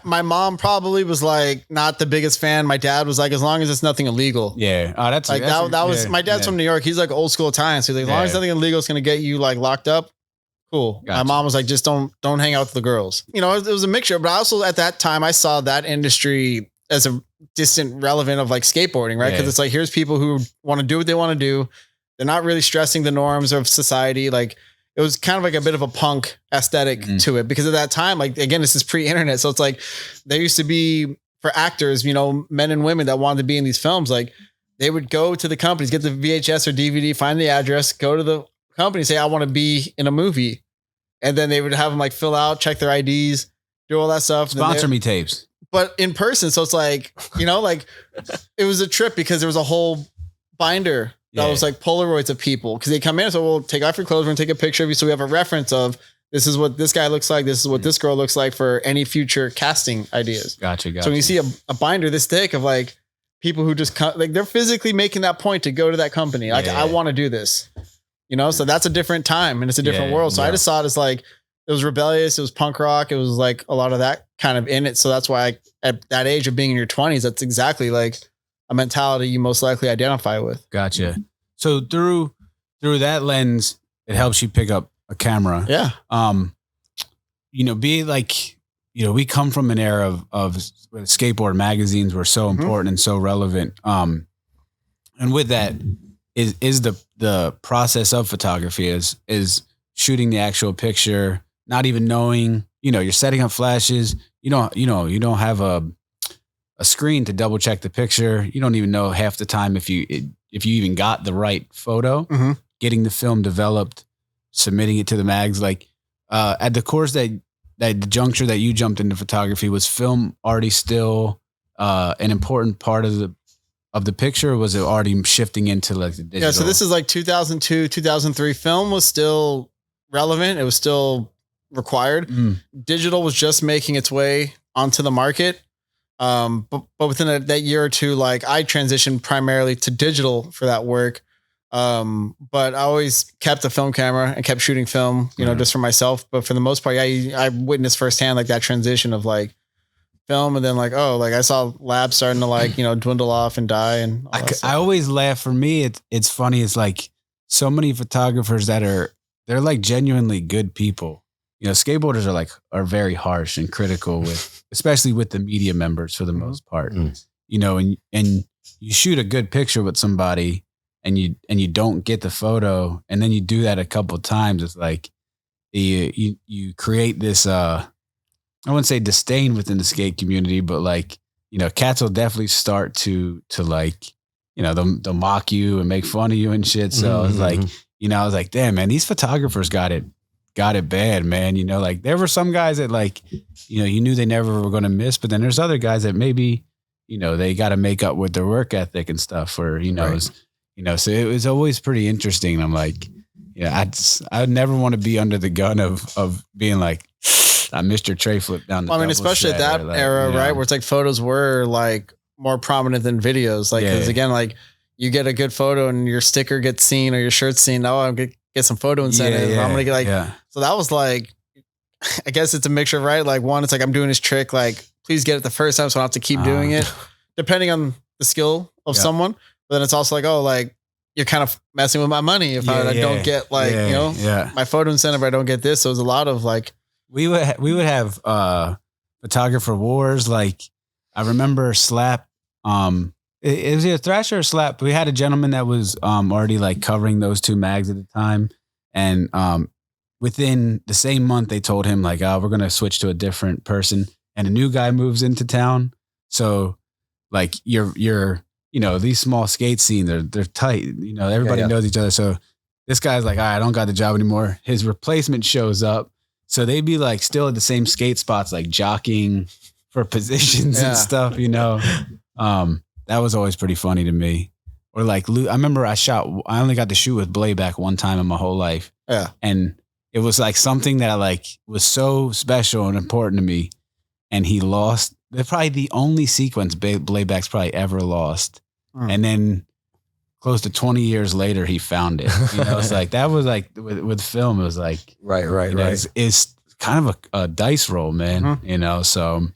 S3: my mom probably was like not the biggest fan. My dad was like, as long as it's nothing illegal.
S1: Yeah. Oh, that's
S3: like, that was, my dad's from New York. He's like old school Italian. So he's like, as long as nothing illegal is going to get you like locked up. Cool. Gotcha. My mom was like, just don't hang out with the girls. You know, it was a mixture, but also at that time I saw that industry as a distant relevant of like skateboarding, right? Because it's like, here's people who want to do what they want to do. They're not really stressing the norms of society. Like it was kind of like a bit of a punk aesthetic to it, because at that time, like, again, this is pre-internet. So it's like, there used to be, for actors, you know, men and women that wanted to be in these films, like they would go to the companies, get the VHS or DVD, find the address, go to the company, say, I want to be in a movie. And then they would have them like fill out, check their IDs, do all that stuff.
S1: Sponsor me tapes.
S3: But in person. So it's like, you know, like it was a trip because there was a whole binder that was like Polaroids of people, because they come in and so we'll take off your clothes, we're gonna take a picture of you, so we have a reference of this is what this guy looks like, this is what this girl looks like for any future casting ideas.
S1: Gotcha.
S3: So when you see a binder this thick of like people who just like they're physically making that point to go to that company, like I want to do this, you know. So that's a different time and it's a different world. So I just saw it as like it was rebellious, it was punk rock, it was like a lot of that kind of in it. So that's why at that age of being in your 20s, that's exactly like a mentality you most likely identify with.
S1: Gotcha. So through that lens, it helps you pick up a camera.
S3: Yeah.
S1: You know, be like, you know, we come from an era of skateboard magazines were so important and so relevant. And with that is the process of photography is shooting the actual picture, not even knowing, you know, you're setting up flashes. You don't have a screen to double check the picture. You don't even know half the time if you even got the right photo, getting the film developed, submitting it to the mags. Like at the course that the juncture that you jumped into photography, was film already still an important part of the picture, or was it already shifting into like the digital?
S3: Yeah, so this is like 2002, 2003. Film was still relevant. It was still required. Digital was just making its way onto the market. But within that year or two, like I transitioned primarily to digital for that work. But I always kept a film camera and kept shooting film, you know, just for myself. But for the most part, I witnessed firsthand like that transition of like film, and then like, oh, like I saw labs starting to like, you know, dwindle off and die. And all that stuff.
S1: I always laugh. For me, it's funny. It's like so many photographers they're like genuinely good people. You know, skateboarders are very harsh and critical with, especially with the media members for the most part. You know, and you shoot a good picture with somebody and you don't get the photo, and then you do that a couple of times. It's like you create this I wouldn't say disdain within the skate community, but like, you know, cats will definitely start to like, you know, they'll mock you and make fun of you and shit. So it's like, you know, I was like, damn, man, these photographers got it bad, man. You know, like there were some guys that like, you know, you knew they never were going to miss, but then there's other guys that maybe, you know, they got to make up with their work ethic and stuff, or, you know, so it was always pretty interesting. I'm like, yeah, I'd never want to be under the gun of being like, I missed your tray flip down the
S3: especially at that era, right? Where it's like photos were like more prominent than videos. Like, cause again, like you get a good photo and your sticker gets seen or your shirt's seen. Oh, I'm going to get some photo incentive. I'm going to get like, so that was like, I guess it's a mixture, right? Like one, it's like, I'm doing this trick. Like, please get it the first time so I don't have to keep doing it, depending on the skill of someone. But then it's also like, oh, like you're kind of messing with my money if I don't get like, you know, my photo incentive, I don't get this. So it was a lot of like,
S1: we would have photographer wars. Like I remember Slap, it was either Thrasher or Slap. We had a gentleman that was already like covering those two mags at the time. And within the same month, they told him like, oh, we're going to switch to a different person. And a new guy moves into town. So like you're, you know, these small skate scene, they're tight. You know, everybody knows each other. So this guy's like, all right, I don't got the job anymore. His replacement shows up. So they'd be like still at the same skate spots, like jockeying for positions and stuff, you know. That was always pretty funny to me. Or like, I remember I only got to shoot with Blayback one time in my whole life. Yeah. And it was like something that I like was so special and important to me. And he lost. They're probably the only sequence Blayback's probably ever lost. And then close to 20 years later, he found it. You know, it's like, that was like with film, it was like, right. It's kind of a dice roll, man, you know? So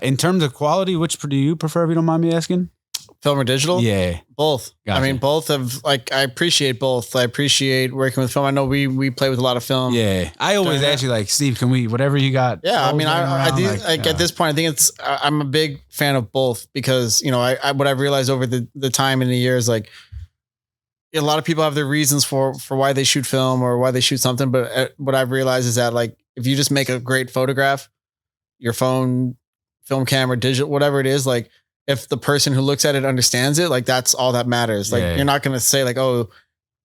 S1: in terms of quality, which do you prefer, if you don't mind me asking?
S3: Film or digital?
S1: Yeah.
S3: Both. Gotcha. I mean, both have like, I appreciate both. I appreciate working with film. I know we play with a lot of film.
S1: Yeah. I always ask you like, Steve, can we, whatever you got?
S3: Yeah. I mean, I do like at this point, I think I'm a big fan of both because, you know, what I've realized over the time and the years, like a lot of people have their reasons for why they shoot film or why they shoot something. But what I've realized is that like, if you just make a great photograph, your phone, film camera, digital, whatever it is, like if the person who looks at it understands it, like that's all that matters. Like you're not going to say like, oh,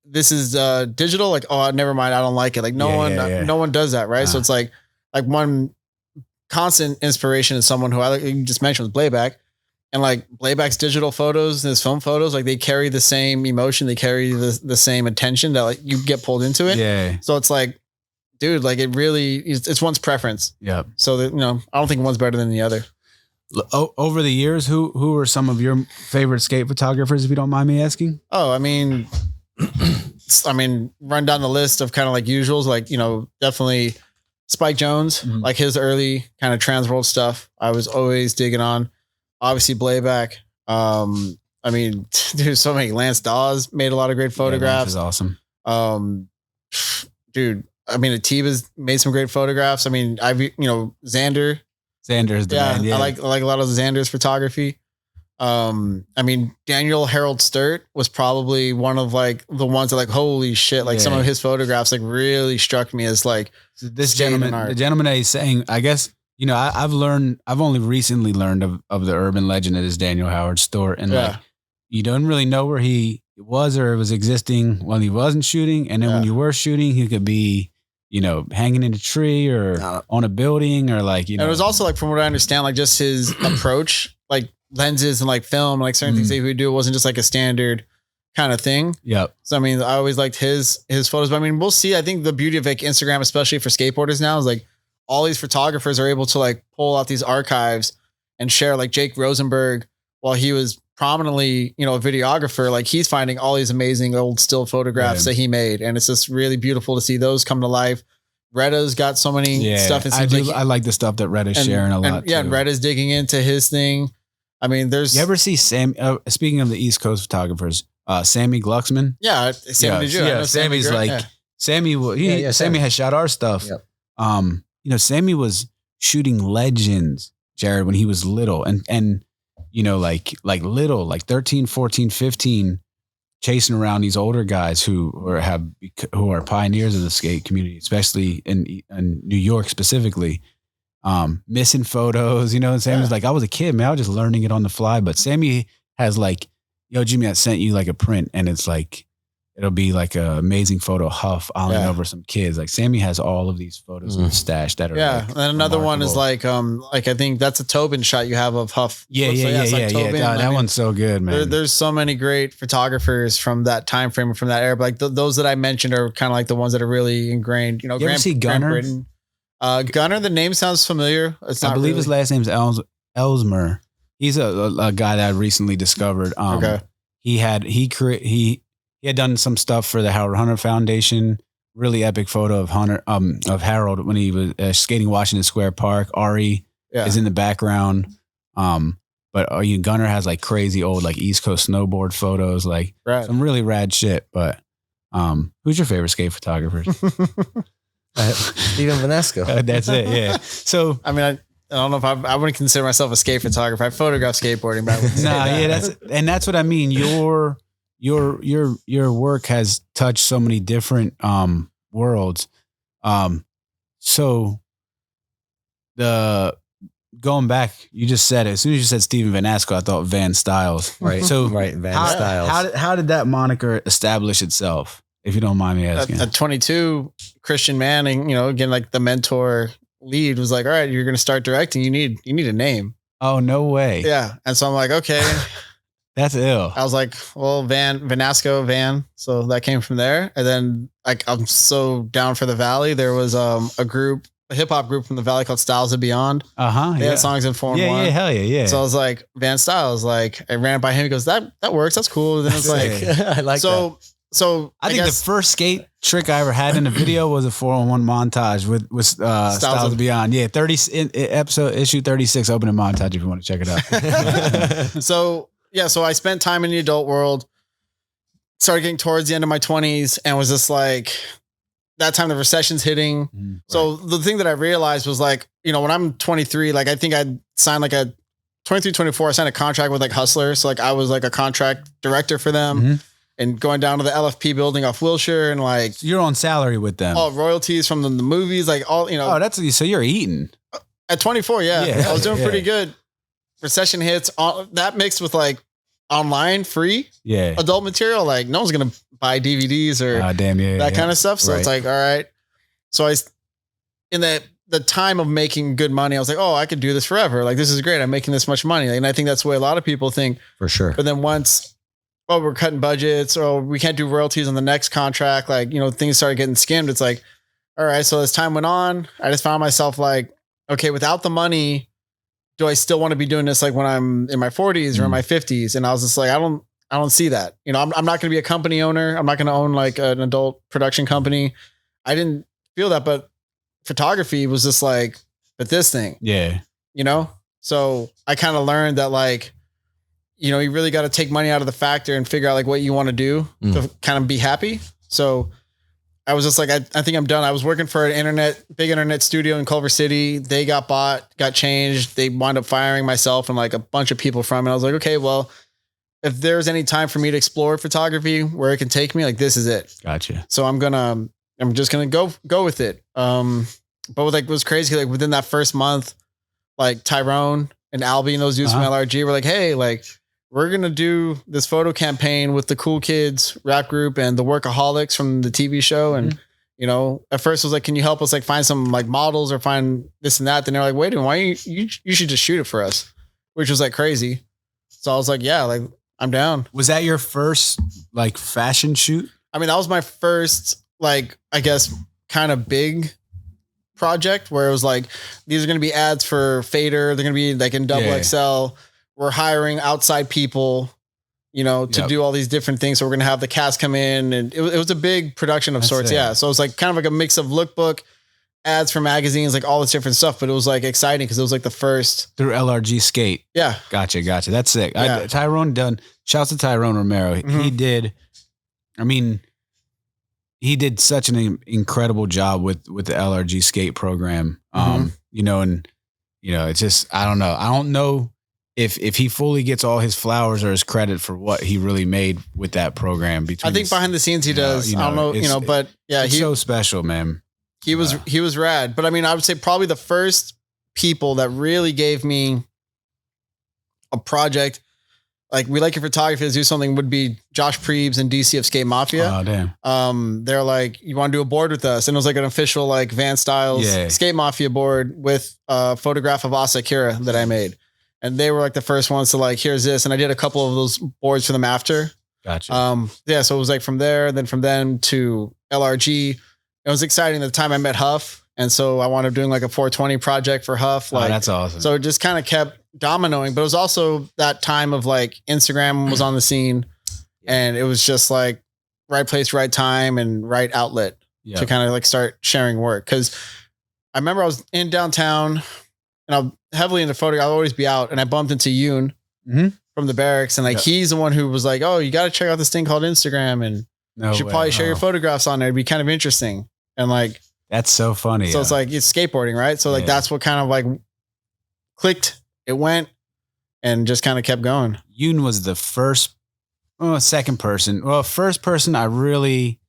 S3: this is digital. Like, oh, never mind. I don't like it. Like no one does that. Right. So it's like one constant inspiration is someone who you just mentioned was Blayback. And like Blayback's digital photos and his film photos, like they carry the same emotion. They carry the same attention that like you get pulled into it.
S1: Yeah.
S3: So it's like, dude, like it really it's one's preference.
S1: Yeah.
S3: So that, I don't think one's better than the other.
S1: Over the years, who are some of your favorite skate photographers, if you don't mind me asking?
S3: Oh, I mean, run down the list of kind of like usuals, like, definitely Spike Jones, like his early kind of trans world stuff. I was always digging on. Obviously Blayback. I mean, there's so many. Lance Dawes made a lot of great photographs.
S1: Yeah, Lance is
S3: awesome. Dude, I mean, Atiba's made some great photographs. I mean, Xander.
S1: Xander's the man. Yeah.
S3: I like a lot of Xander's photography. I mean, Daniel Harold Sturt was probably one of like the ones that like, holy shit, like some of his photographs like really struck me as like
S1: this gentleman, the gentleman that he's saying, I guess, I've only recently learned of the urban legend that is Daniel Howard Sturt. And like, you don't really know where he was or was existing when he wasn't shooting. And then when you were shooting, he could be, hanging in a tree or on a building or like,
S3: And it was also like, from what I understand, like just his approach, like lenses and like film, like certain things that he would do. It wasn't just like a standard kind of thing.
S1: Yep.
S3: So, I mean, I always liked his photos, but I mean, we'll see. I think the beauty of like Instagram, especially for skateboarders now, is like all these photographers are able to like pull out these archives and share. Like Jake Rosenberg, while he was prominently, a videographer, like he's finding all these amazing old still photographs that he made. And it's just really beautiful to see those come to life. Retta's got so many stuff.
S1: I like the stuff that Retta's sharing a lot.
S3: And Retta's digging into his thing. I mean, there's.
S1: You ever see Sam? Speaking of the East Coast photographers, Sammy Glucksman.
S3: Yeah, Sammy did you?
S1: Yeah, Sammy's like Sammy. Sammy has shot our stuff. Yep. Sammy was shooting legends, Jared, when he was little, and like little, like 13, 14, 15, chasing around these older guys who are pioneers of the skate community, especially in New York specifically. Missing photos, and Sammy's like, I was a kid, man. I was just learning it on the fly. But Sammy has like, yo, Jimmy, I sent you like a print, and it's like, it'll be like an amazing photo Huff eyeing over some kids. Like Sammy has all of these photos in the stash that are
S3: like, and another one is like I think that's a Tobin shot you have of Huff.
S1: Yeah. That one's so good, man.
S3: There's so many great photographers from that time frame, from that era. But like those that I mentioned are kind of like the ones that are really ingrained.
S1: You ever see Gunner?
S3: Gunner, the name sounds familiar.
S1: I believe his last name's Elsmer. He's a guy that I recently discovered. He had done some stuff for the Howard Hunter Foundation. Really epic photo of Harold when he was skating Washington Square Park. Ari is in the background. But Gunner has like crazy old like East Coast snowboard photos, like some really rad shit. But who's your favorite skate photographer?
S2: Steven Vanasco.
S1: That's it. Yeah. So
S3: I mean, I don't know if I wouldn't consider myself a skate photographer. I photograph skateboarding, but
S1: that's what I mean. Your work has touched so many different worlds. So going back, you just said it. As soon as you said Steven Vanasco, I thought Van Styles.
S2: Right.
S1: So
S2: Van Styles.
S1: How did that moniker establish itself? If you don't mind me asking.
S3: At 22, Christian Manning, again, like the mentor lead was like, all right, you're going to start directing. You need a name.
S1: Oh, no way.
S3: Yeah. And so I'm like, okay.
S1: That's ill.
S3: I was like, well, Vanasco, Van. So that came from there. And then like, I'm so down for the Valley. There was a hip hop group from the Valley called Styles and Beyond. They had songs in 4 and 1.
S1: Yeah, hell yeah.
S3: So I was like, Van Styles, like I ran it by him. He goes, that works. That's cool. And then it's like,
S2: I like that.
S3: So
S1: I think the first skate trick I ever had in a video was a 4-on-1 montage with Styles and Beyond. Yeah, issue 36 opening montage if you want to check it out.
S3: So I spent time in the adult world, started getting towards the end of my 20s, and was just like, that time the recession's hitting. So the thing that I realized was like, when I'm 23, like I think I signed like a 23, 24, I signed a contract with like Hustler. So like I was like a contract director for them. and going down to the LFP building off Wilshire and like
S1: So you're on salary with them.
S3: all royalties from the movies, like all, you know.
S1: Oh, that's so you're eating.
S3: At 24, yeah. I was doing pretty good. Recession hits, that mixed with like online free adult material. Like no one's going to buy DVDs or that kind of stuff. So it's like, all right. So in the time of making good money, I was like, oh, I could do this forever. Like, this is great. I'm making this much money. And I think that's the way a lot of people think.
S2: For sure.
S3: But then once, oh, we're cutting budgets or we can't do royalties on the next contract. Like, you know, things started getting skimmed. It's like, all right. So as time went on, I just found myself like, okay, without the money, do I still want to be doing this? Like when I'm in my 40s or in my 50s? And I was just like, I don't see that. You know, I'm not going to be a company owner. I'm not going to own like an adult production company. I didn't feel that, but photography was just like, but this thing, you know? So I kind of learned that like, you know, you really got to take money out of the factor and figure out like what you want to do to kind of be happy. So I was just like, I think I'm done. I was working for an big internet studio in Culver City. They got bought, got changed. They wound up firing myself and like a bunch of people from it. I was like, okay, well, if there's any time for me to explore photography where it can take me, like this is it.
S1: Gotcha.
S3: So I'm just going to go with it. But like, it was crazy. Like within that first month, like Tyrone and Albie and those dudes from LRG were like, hey, like we're going to do this photo campaign with the Cool Kids rap group and the Workaholics from the TV show. And, you know, at first it was like, can you help us like find some like models or find this and that? Then they're like, wait a minute, why you should just shoot it for us, which was like crazy. So I was like, yeah, like I'm down.
S1: Was that your first like fashion shoot?
S3: I mean, that was my first, like, I guess kind of big project where it was like, these are going to be ads for Fader. They're going to be like in double XL. We're hiring outside people, you know, to do all these different things. So we're going to have the cast come in and it was a big production of sorts. Yeah. So it was like kind of like a mix of lookbook, ads for magazines, like all this different stuff. But it was like exciting because it was like the first
S1: through LRG Skate.
S3: Yeah.
S1: Gotcha. That's sick. Yeah. Tyrone shouts to Tyrone Romero. He did such an incredible job with the LRG Skate program. You know, and you know, it's just, I don't know if he fully gets all his flowers or his credit for what he really made with that program. I
S3: think behind the scenes he does. I don't know, you know, but yeah,
S1: he's so special, man.
S3: He was rad. But I mean, I would say probably the first people that really gave me a project, like we like your photography to do something, would be Josh Preebs and DC of Skate Mafia.
S1: Oh, damn.
S3: They're like, you want to do a board with us? And it was like an official like Van Styles Skate Mafia board with a photograph of Asakura that I made. And they were like the first ones to like, here's this. And I did a couple of those boards for them after.
S1: Gotcha.
S3: So it was like from there, then from them to LRG. It was exciting at the time I met Huff. And so I wound up doing like a 420 project for Huff. Like,
S1: that's awesome.
S3: So it just kind of kept dominoing, but it was also that time of like Instagram was on the scene and it was just like right place, right time and right outlet to kind of like start sharing work. Cause I remember I was in downtown and I'm heavily into photo. I'll always be out and I bumped into Yoon from the barracks and like, he's the one who was like, oh, you got to check out this thing called Instagram and you should probably share your photographs on there. It'd be kind of interesting. And like,
S1: that's so funny.
S3: So it's like, it's skateboarding, right? So like, that's what kind of like clicked. It went and just kind of kept going.
S1: Yoon was the first person I really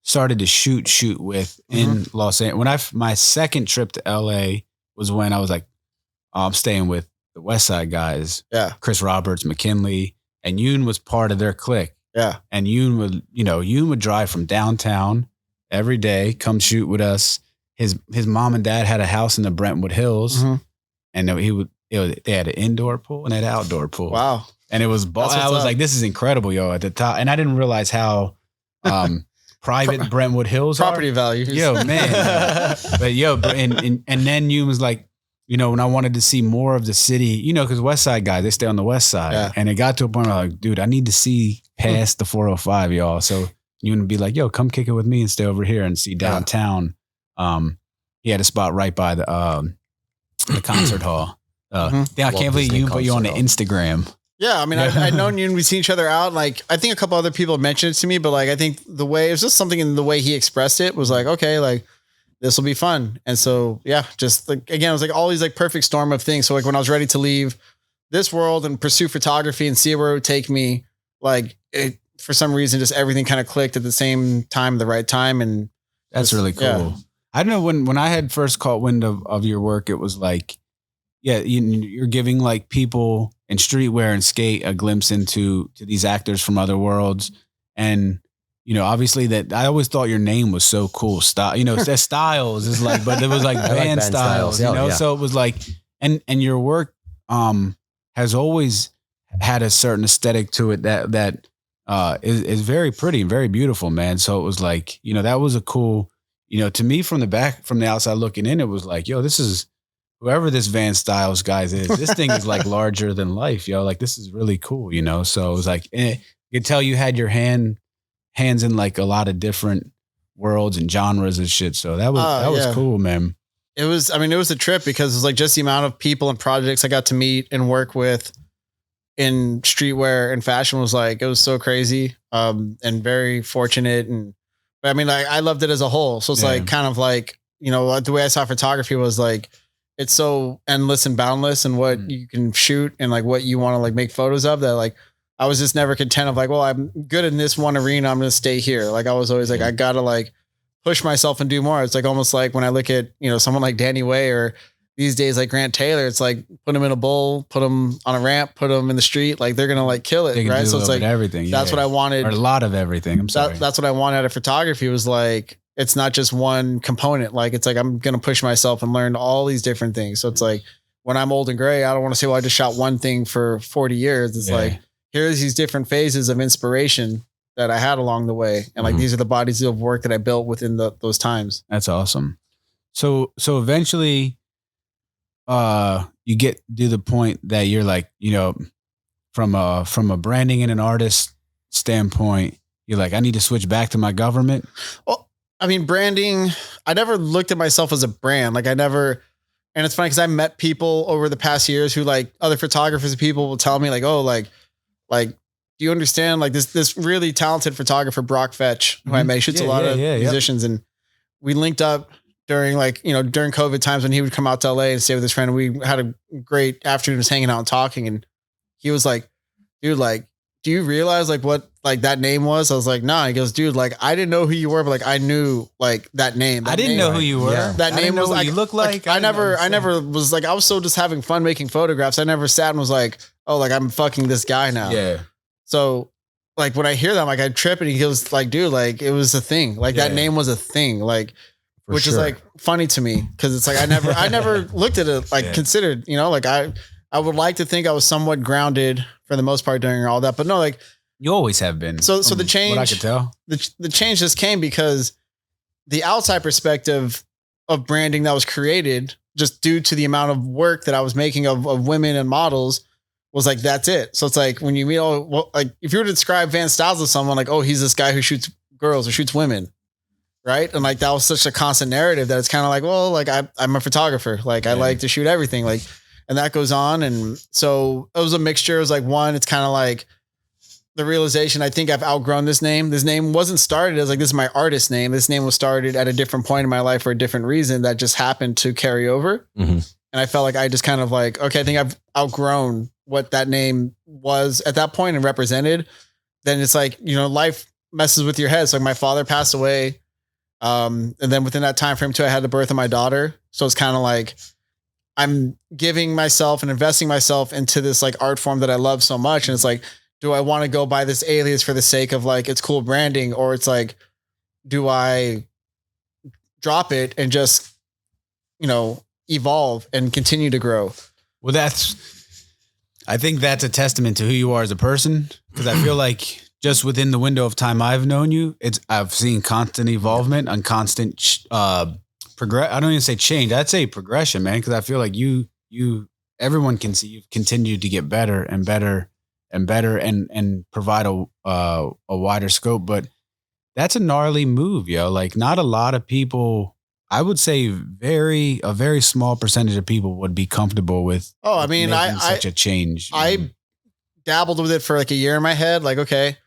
S1: started to shoot with in Los Angeles. My second trip to LA was when I was like, I'm staying with the West Side guys. Yeah. Chris Roberts, McKinley, and Yoon was part of their clique.
S3: Yeah.
S1: And Yoon would drive from downtown every day, come shoot with us. His mom and dad had a house in the Brentwood Hills and they had an indoor pool and an outdoor pool.
S3: Wow.
S1: And it was, I was like, this is incredible, yo, at the top. And I didn't realize how private Brentwood Hills
S3: property
S1: are.
S3: values.
S1: Yo, man. But and then you was like, you know, when I wanted to see more of the city, you know, because West Side guys, they stay on the West Side. Yeah. And it got to a point where I'm like, dude, I need to see past the 405, y'all. So you would be like, yo, come kick it with me and stay over here and see downtown. He had a spot right by the concert hall. I can't believe you put you on the Instagram.
S3: Yeah, I mean, I'd known you and we'd seen each other out. Like, I think a couple other people mentioned it to me, but like, I think the way, it was just something in the way he expressed it was like, okay, like, this will be fun. And so, yeah, just like, again, it was like all these like perfect storm of things. So like when I was ready to leave this world and pursue photography and see where it would take me, like it for some reason, just everything kind of clicked at the same time, the right time. And
S1: that's really cool.
S3: Yeah.
S1: I don't know, when I had first caught wind of your work, it was like, yeah, you're giving like people in streetwear and skate a glimpse into these actors from other worlds. And, obviously that I always thought your name was so cool. Styles is like, but it was like Van Styles, So it was like, and your work has always had a certain aesthetic to it that is very pretty and very beautiful, man. So it was like, that was a cool, to me from the outside looking in, it was like, yo, this is whoever this Van Styles guys is, this thing is like larger than life, yo. Like this is really cool, So it was like, you could tell you had your hands in like a lot of different worlds and genres and shit. So that was cool, man.
S3: It was a trip because it was like just the amount of people and projects I got to meet and work with in streetwear and fashion was like, it was so crazy. And very fortunate. But I mean, like, I loved it as a whole. So it's like, kind of like, the way I saw photography was like, it's so endless and boundless and what you can shoot and like what you want to like make photos of, that like, I was just never content of like, well, I'm good in this one arena, I'm going to stay here. Like I was always like, I got to like push myself and do more. It's like almost like when I look at, someone like Danny Way or these days like Grant Taylor, it's like put them in a bowl, put them on a ramp, put them in the street, like they're going to like kill it. Right. So it's like
S1: everything.
S3: That's what I wanted.
S1: Or a lot of everything. I'm sorry.
S3: That's what I wanted out of photography, was like, it's not just one component. Like, it's like, I'm going to push myself and learn all these different things. So it's like, when I'm old and gray, I don't want to say, well, I just shot one thing for 40 years. It's like, here's these different phases of inspiration that I had along the way. And like, these are the bodies of work that I built within those times.
S1: That's awesome. So eventually, you get to the point that you're like, from a branding and an artist standpoint, you're like, I need to switch back to my government.
S3: Well, I mean, branding, I never looked at myself as a brand. Like and it's funny because I met people over the past years who like other photographers and people will tell me like, oh, like, do you understand? Like this really talented photographer, Brock Fetch, who I met, shoots a lot of musicians. And we linked up during during COVID times when he would come out to LA and stay with his friend. We had a great afternoon just hanging out and talking. And he was like, dude, like, do you realize like what like that name was? I was like, nah. He goes, dude, like I didn't know who you were, but like I knew like that name.
S1: I didn't know who you were.
S3: Yeah. That name was like, you look like I never was like, I was so just having fun making photographs. I never sat and was like, oh, like I'm fucking this guy now.
S1: Yeah.
S3: So like when I hear that, I'm like, I trip, and he goes like, dude, like it was a thing. Like that name was a thing. Like, which is like funny to me. Cause it's like, I never looked at it, like considered, like I would like to think I was somewhat grounded for the most part during all that, but no, like
S1: you always have been.
S3: So the change,
S1: what I could tell,
S3: the change just came because the outside perspective of branding that was created just due to the amount of work that I was making of women and models was like, that's it. So it's like when you meet like if you were to describe Van Styles to someone, like, oh, he's this guy who shoots girls or shoots women. Right. And like, that was such a constant narrative that it's kind of like, well, like I'm a photographer. Like I like to shoot everything. Like, and that goes on. And so it was a mixture. It was like, one, it's kind of like the realization, I think I've outgrown this name. This name wasn't started as like, this is my artist name. This name was started at a different point in my life for a different reason that just happened to carry over. And I felt like I just kind of like, okay, I think I've outgrown what that name was at that point and represented. Then it's like, life messes with your head. So like my father passed away. And then within that time frame too, I had the birth of my daughter. So it's kind of like, I'm giving myself and investing myself into this like art form that I love so much. And it's like, do I want to go by this alias for the sake of like, it's cool branding, or it's like, do I drop it and just, evolve and continue to grow?
S1: Well, I think that's a testament to who you are as a person. Cause I feel like just within the window of time I've known you, I've seen constant evolvement and constant, I don't even say change. I'd say progression, man. Cause I feel like everyone can see you've continued to get better and better and better and provide a wider scope. But that's a gnarly move, yo. Like not a lot of people, I would say a very small percentage of people would be comfortable with.
S3: Oh, I mean,
S1: such a change.
S3: I dabbled with it for like a year in my head. Like, okay,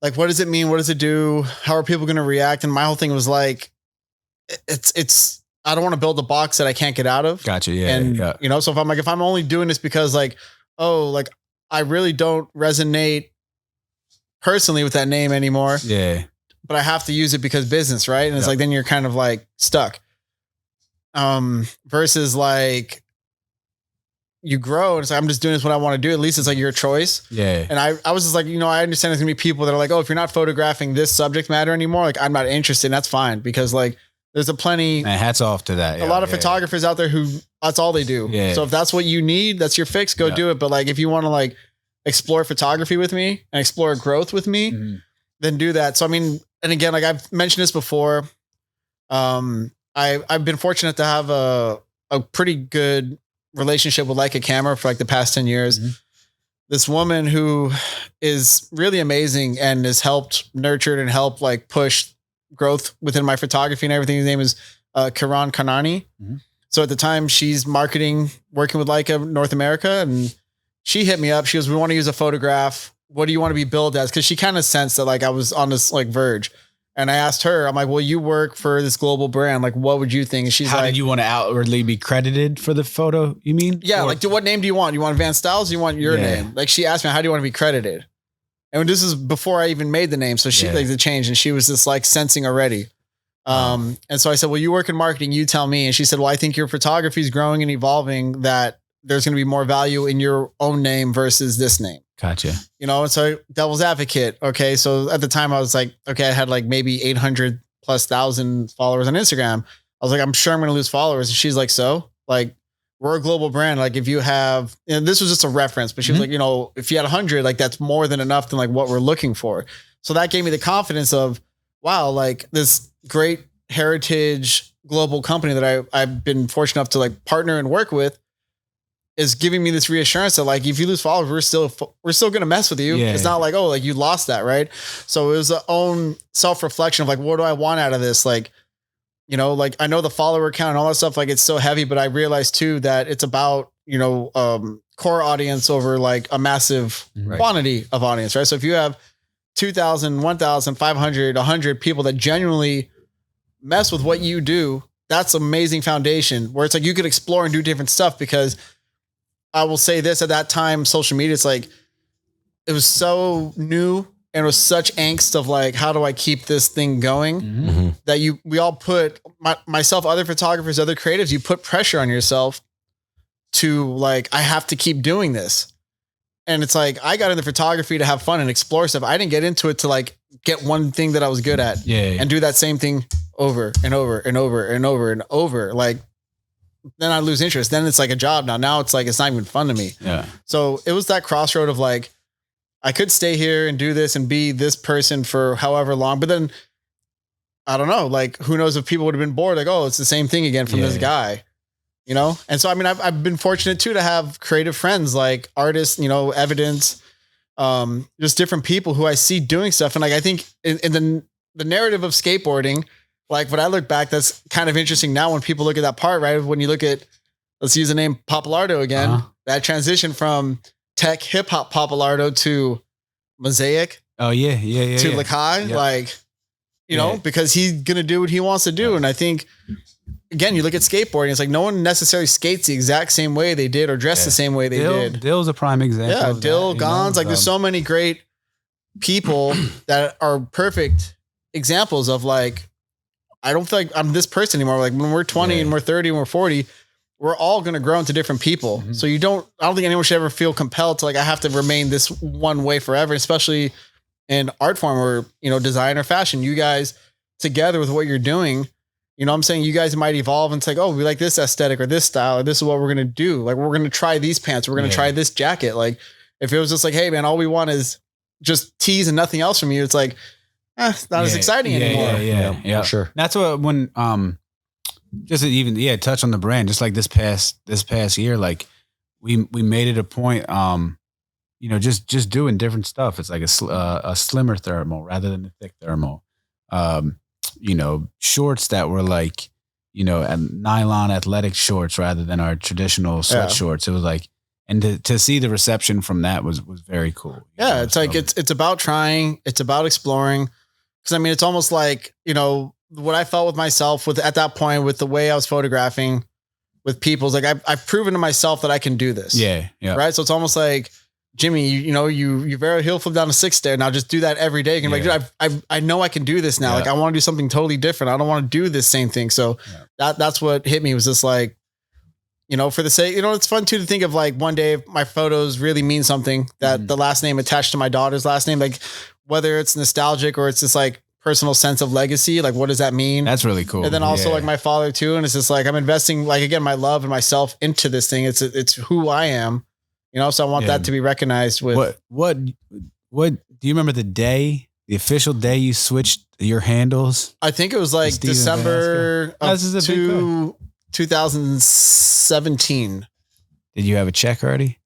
S3: like, what does it mean? What does it do? How are people going to react? And my whole thing was like, I don't want to build a box that I can't get out of.
S1: Gotcha. Yeah.
S3: And, so if I'm only doing this because like, oh, like I really don't resonate personally with that name anymore.
S1: Yeah.
S3: But I have to use it because business, right? And it's like, then you're kind of like stuck. Versus like you grow and it's like, I'm just doing this what I want to do. At least it's like your choice.
S1: Yeah.
S3: And I was just like, I understand there's gonna be people that are like, oh, if you're not photographing this subject matter anymore, like I'm not interested. And that's fine because like there's
S1: Man, hats off to that.
S3: a lot of photographers out there who that's all they do.
S1: Yeah.
S3: So if that's what you need, that's your fix, go do it. But like if you want to like explore photography with me and explore growth with me, then do that. So I mean, and again, like I've mentioned this before. I've been fortunate to have a pretty good relationship with Leica camera for like the past 10 years. This woman who is really amazing and has helped nurtured and helped like push growth within my photography and everything. His name is Kiran Kanani. So at the time she's marketing, working with Leica North America. And she hit me up. She goes, we want to use a photograph. What do you want to be billed as? Cause she kind of sensed that like I was on this like verge. And I asked her, I'm like, well, you work for this global brand. Like, what would you think? And she's
S1: How
S3: like,
S1: did you want to outwardly be credited for the photo? You mean?
S3: yeah. Like, what name do you want? You want Van Styles? You want your name? Like she asked me, how do you want to be credited? And this is before I even made the name. So she like the change and she was just like sensing already. And so I said, well, you work in marketing, you tell me. And she said, well, I think your photography is growing and evolving, that there's going to be more value in your own name versus this name.
S1: Gotcha.
S3: And so devil's advocate. Okay. So at the time I was like, okay, I had like maybe 800,000+ followers on Instagram. I was like, I'm sure I'm going to lose followers. And she's like, so like, we're a global brand. Like if you have, this was just a reference, but she was like, if you had 100, like that's more than enough than like what we're looking for. So that gave me the confidence of, wow, like this great heritage global company that I've been fortunate enough to like partner and work with is giving me this reassurance that like, if you lose followers, we're still going to mess with you.
S1: Yeah.
S3: It's not like, oh, like you lost that. Right. So it was the own self-reflection of like, what do I want out of this? Like, like I know the follower count and all that stuff, like it's so heavy, but I realized too, that it's about, core audience over like a massive quantity of audience. Right. So if you have 2,000, 1,500, 100 people that genuinely mess with what you do, that's amazing foundation where it's like, you could explore and do different stuff. Because I will say this, at that time, social media, it's like, it was so new and it was such angst of like, how do I keep this thing going? That we all put myself, other photographers, other creatives, you put pressure on yourself to like, I have to keep doing this. And it's like, I got into photography to have fun and explore stuff. I didn't get into it to like get one thing that I was good at and do that same thing over and over and over and over and over. Like, then I lose interest. Then it's like a job. Now it's like, it's not even fun to me.
S1: Yeah.
S3: So it was that crossroad of like, I could stay here and do this and be this person for however long, but then I don't know, like who knows if people would have been bored, like, oh, it's the same thing again from this guy,? And so, I mean, I've been fortunate too, to have creative friends, like artists, Evidence, just different people who I see doing stuff. And like, I think in the narrative of skateboarding, like when I look back, that's kind of interesting now when people look at that part, right? When you look at, let's use the name Populardo again, that transition from tech hip hop Populardo to Mosaic.
S1: Oh yeah.
S3: To Lakai, like, because he's going to do what he wants to do. And I think, again, you look at skateboarding, it's like no one necessarily skates the exact same way they did or dress the same way they did.
S1: Dill's a prime example.
S3: Yeah, Dill, Gons, like there's so many great people that are perfect examples of like, I don't feel like I'm this person anymore. Like when we're 20 and we're 30 and we're 40, we're all going to grow into different people. So I don't think anyone should ever feel compelled to like, I have to remain this one way forever, especially in art form or, design or fashion. You guys together with what you're doing, I'm saying you guys might evolve and it's like, oh, we like this aesthetic or this style, or this is what we're going to do. Like, we're going to try these pants. We're going to try this jacket. Like if it was just like, hey man, all we want is just tees and nothing else from you. It's like, it's not as exciting anymore.
S1: Yeah.
S2: Sure.
S1: That's what, when, just to even, touch on the brand, just like this past year, like we made it a point, just doing different stuff. It's like a slimmer thermal rather than a thick thermal. Shorts that were like, nylon athletic shorts rather than our traditional sweat shorts. It was like, and to see the reception from that was very cool.
S3: Yeah. It's like, it's about trying, it's about exploring. Cause I mean, it's almost like, what I felt with myself at that point, with the way I was photographing with people, like I've proven to myself that I can do this.
S1: Yeah.
S3: Right. So it's almost like Jimmy, you very heel flip down a 6 stair. Now just do that every day. And like, dude, I know I can do this now. Like I want to do something totally different. I don't want to do this same thing. So that's what hit me was just like, for the sake, it's fun too to think of like one day my photos really mean something, that the last name attached to my daughter's last name, like whether it's nostalgic or it's just like personal sense of legacy. Like, what does that mean?
S1: That's really cool.
S3: And then also like my father too. And it's just like, I'm investing like, again, my love and myself into this thing. It's who I am, so I want that to be recognized with
S1: what do you remember the official day you switched your handles?
S3: I think it was like December of 2017.
S1: Did you have a check already?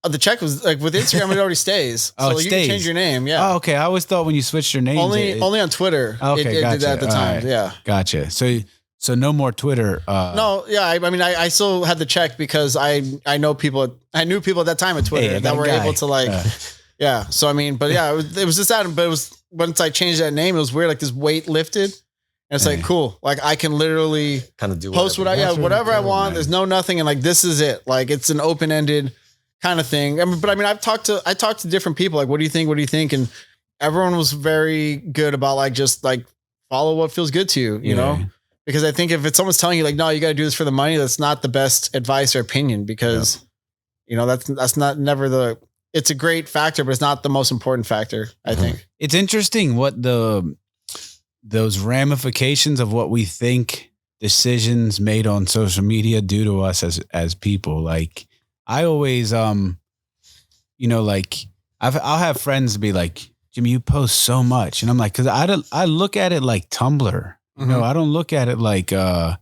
S3: The check was like with Instagram, it already stays.
S1: Oh,
S3: so
S1: it
S3: you
S1: stays.
S3: can change your name. Yeah.
S1: Oh, okay. I always thought when you switched your name,
S3: only on Twitter.
S1: Okay,
S3: it
S1: gotcha.
S3: did that at the time.
S1: Right.
S3: Yeah.
S1: Gotcha. So no more Twitter.
S3: No. Yeah. I mean, I still had the check because I knew people at that time at Twitter that were able to like, yeah. So, I mean, but yeah, it was just that, but it was once I changed that name, it was weird. Like this weight lifted. And it's like, cool. Like I can literally
S2: kind of do
S3: post whatever I want. Man. There's no nothing. And like, this is it. Like it's an open-ended kind of thing. But I mean, I talked to different people. Like, what do you think? What do you think? And everyone was very good about like, just like follow what feels good to you, you know? Because I think if it's someone's telling you like, no, you got to do this for the money, that's not the best advice or opinion because, that's not never it's a great factor, but it's not the most important factor, I think.
S1: It's interesting what those ramifications of what we think decisions made on social media do to us as people. Like I always, like I'll have friends be like, Jimmy, you post so much. And I'm like, cause I look at it like Tumblr, I don't look at it like, I'm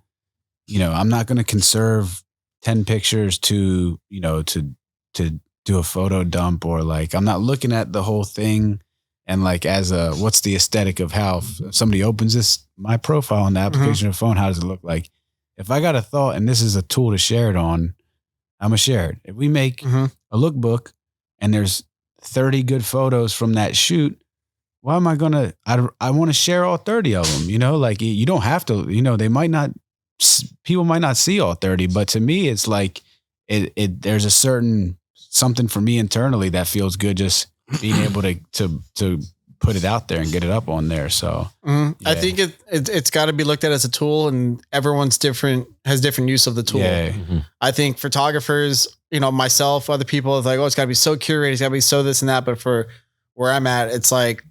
S1: not going to conserve 10 pictures to do a photo dump, or like, I'm not looking at the whole thing. And like, what's the aesthetic of how if somebody opens my profile on the application or phone, how does it look like? If I got a thought and this is a tool to share it on, I'm gonna share it. If we make a lookbook and there's 30 good photos from that shoot, why am I gonna, I want to share all 30 of them, like you don't have to, people might not see all 30, but to me, it's like, there's a certain something for me internally that feels good. Just being able to put it out there and get it up on there. So
S3: I think it's got to be looked at as a tool, and everyone's has different use of the tool. I think photographers, myself, other people is like, oh, it's gotta be so curated. It's gotta be so this and that. But for where I'm at, it's like,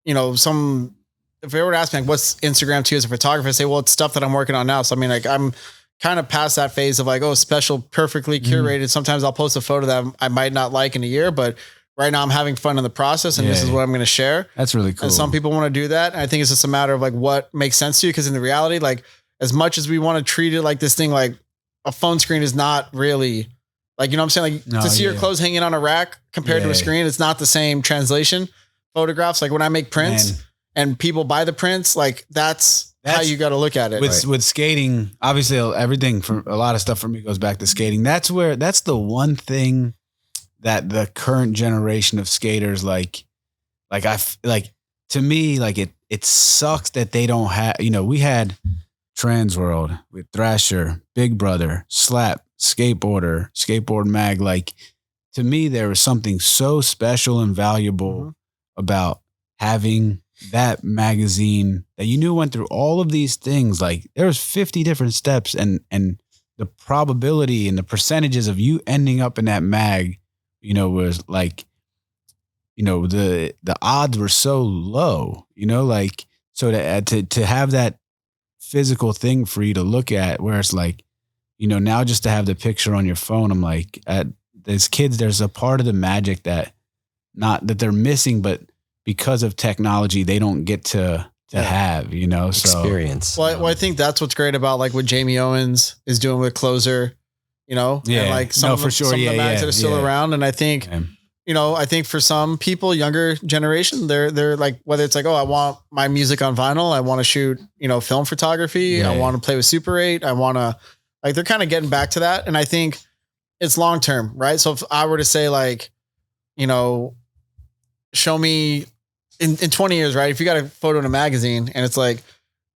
S3: if they were to ask me like, what's Instagram to you as a photographer, I say, well, it's stuff that I'm working on now. So, I mean, like I'm kind of past that phase of like, oh, special, perfectly curated. Sometimes I'll post a photo that I might not like in a year, but right now I'm having fun in the process, and this is what I'm going to share.
S1: That's really cool.
S3: And some people want to do that. And I think it's just a matter of like what makes sense to you. Cause in the reality, like as much as we want to treat it like this thing, like a phone screen is not really like, you know what I'm saying? Like to see your clothes hanging on a rack compared to a screen, it's not the same translation. Photographs, like when I make prints and people buy the prints, like that's how you got to look at it.
S1: With skating, obviously everything from a lot of stuff for me goes back to skating. That's the one thing that the current generation of skaters, to me, like it sucks that they don't have, we had Trans World with Thrasher, Big Brother, Slap, Skateboarder, Skateboard Mag. Like to me, there was something so special and valuable about having that magazine that you knew went through all of these things. Like there was 50 different steps, and the probability and the percentages of you ending up in that mag, was like, the odds were so low, like, so to have that physical thing for you to look at, where it's like, now just to have the picture on your phone, I'm like, as kids, there's a part of the magic that they're missing, but because of technology, they don't get to have, so
S2: experience.
S3: Well, I think that's what's great about like what Jamie Owens is doing with Closer, and like some of the mags that are still around. And I think, I think for some people, younger generation, they're like, whether it's like, oh, I want my music on vinyl, I want to shoot, film photography, I want to play with Super 8, I want to, like, they're kind of getting back to that. And I think it's long term, right? So if I were to say like, show me in 20 years, right? If you got a photo in a magazine and it's like,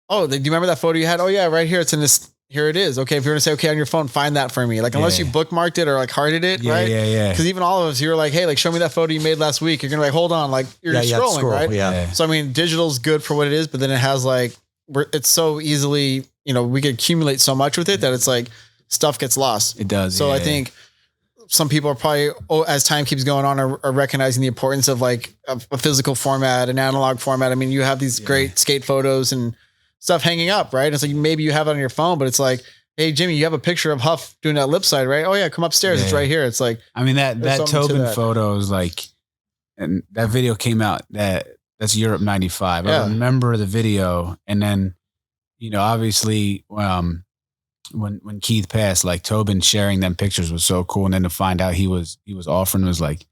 S3: oh, do you remember that photo you had? Oh yeah, right here. It's in this here it is. Okay. If you're going to say, okay, on your phone, find that for me. Like, unless you bookmarked it or like hearted it, right?
S1: Yeah.
S3: Because even all of us, you're like, hey, like, show me that photo you made last week. You're going to like, hold on. Like, you're scrolling, right?
S2: Yeah.
S3: So, I mean, digital's good for what it is, but then it has like, it's so easily, we can accumulate so much with it that it's like stuff gets lost.
S1: It does.
S3: So I think some people are probably, as time keeps going on, are recognizing the importance of like a physical format, an analog format. I mean, you have these great skate photos and stuff hanging up, right? It's like, maybe you have it on your phone, but it's like, hey, Jimmy, you have a picture of Huff doing that lip slide, right? Oh yeah, come upstairs. It's right here. It's like,
S1: I mean, that Tobin photo is like, and that video came out that's Europe 95. I remember the video. And then, obviously, when Keith passed, like Tobin sharing them pictures was so cool. And then to find out he was offering was like,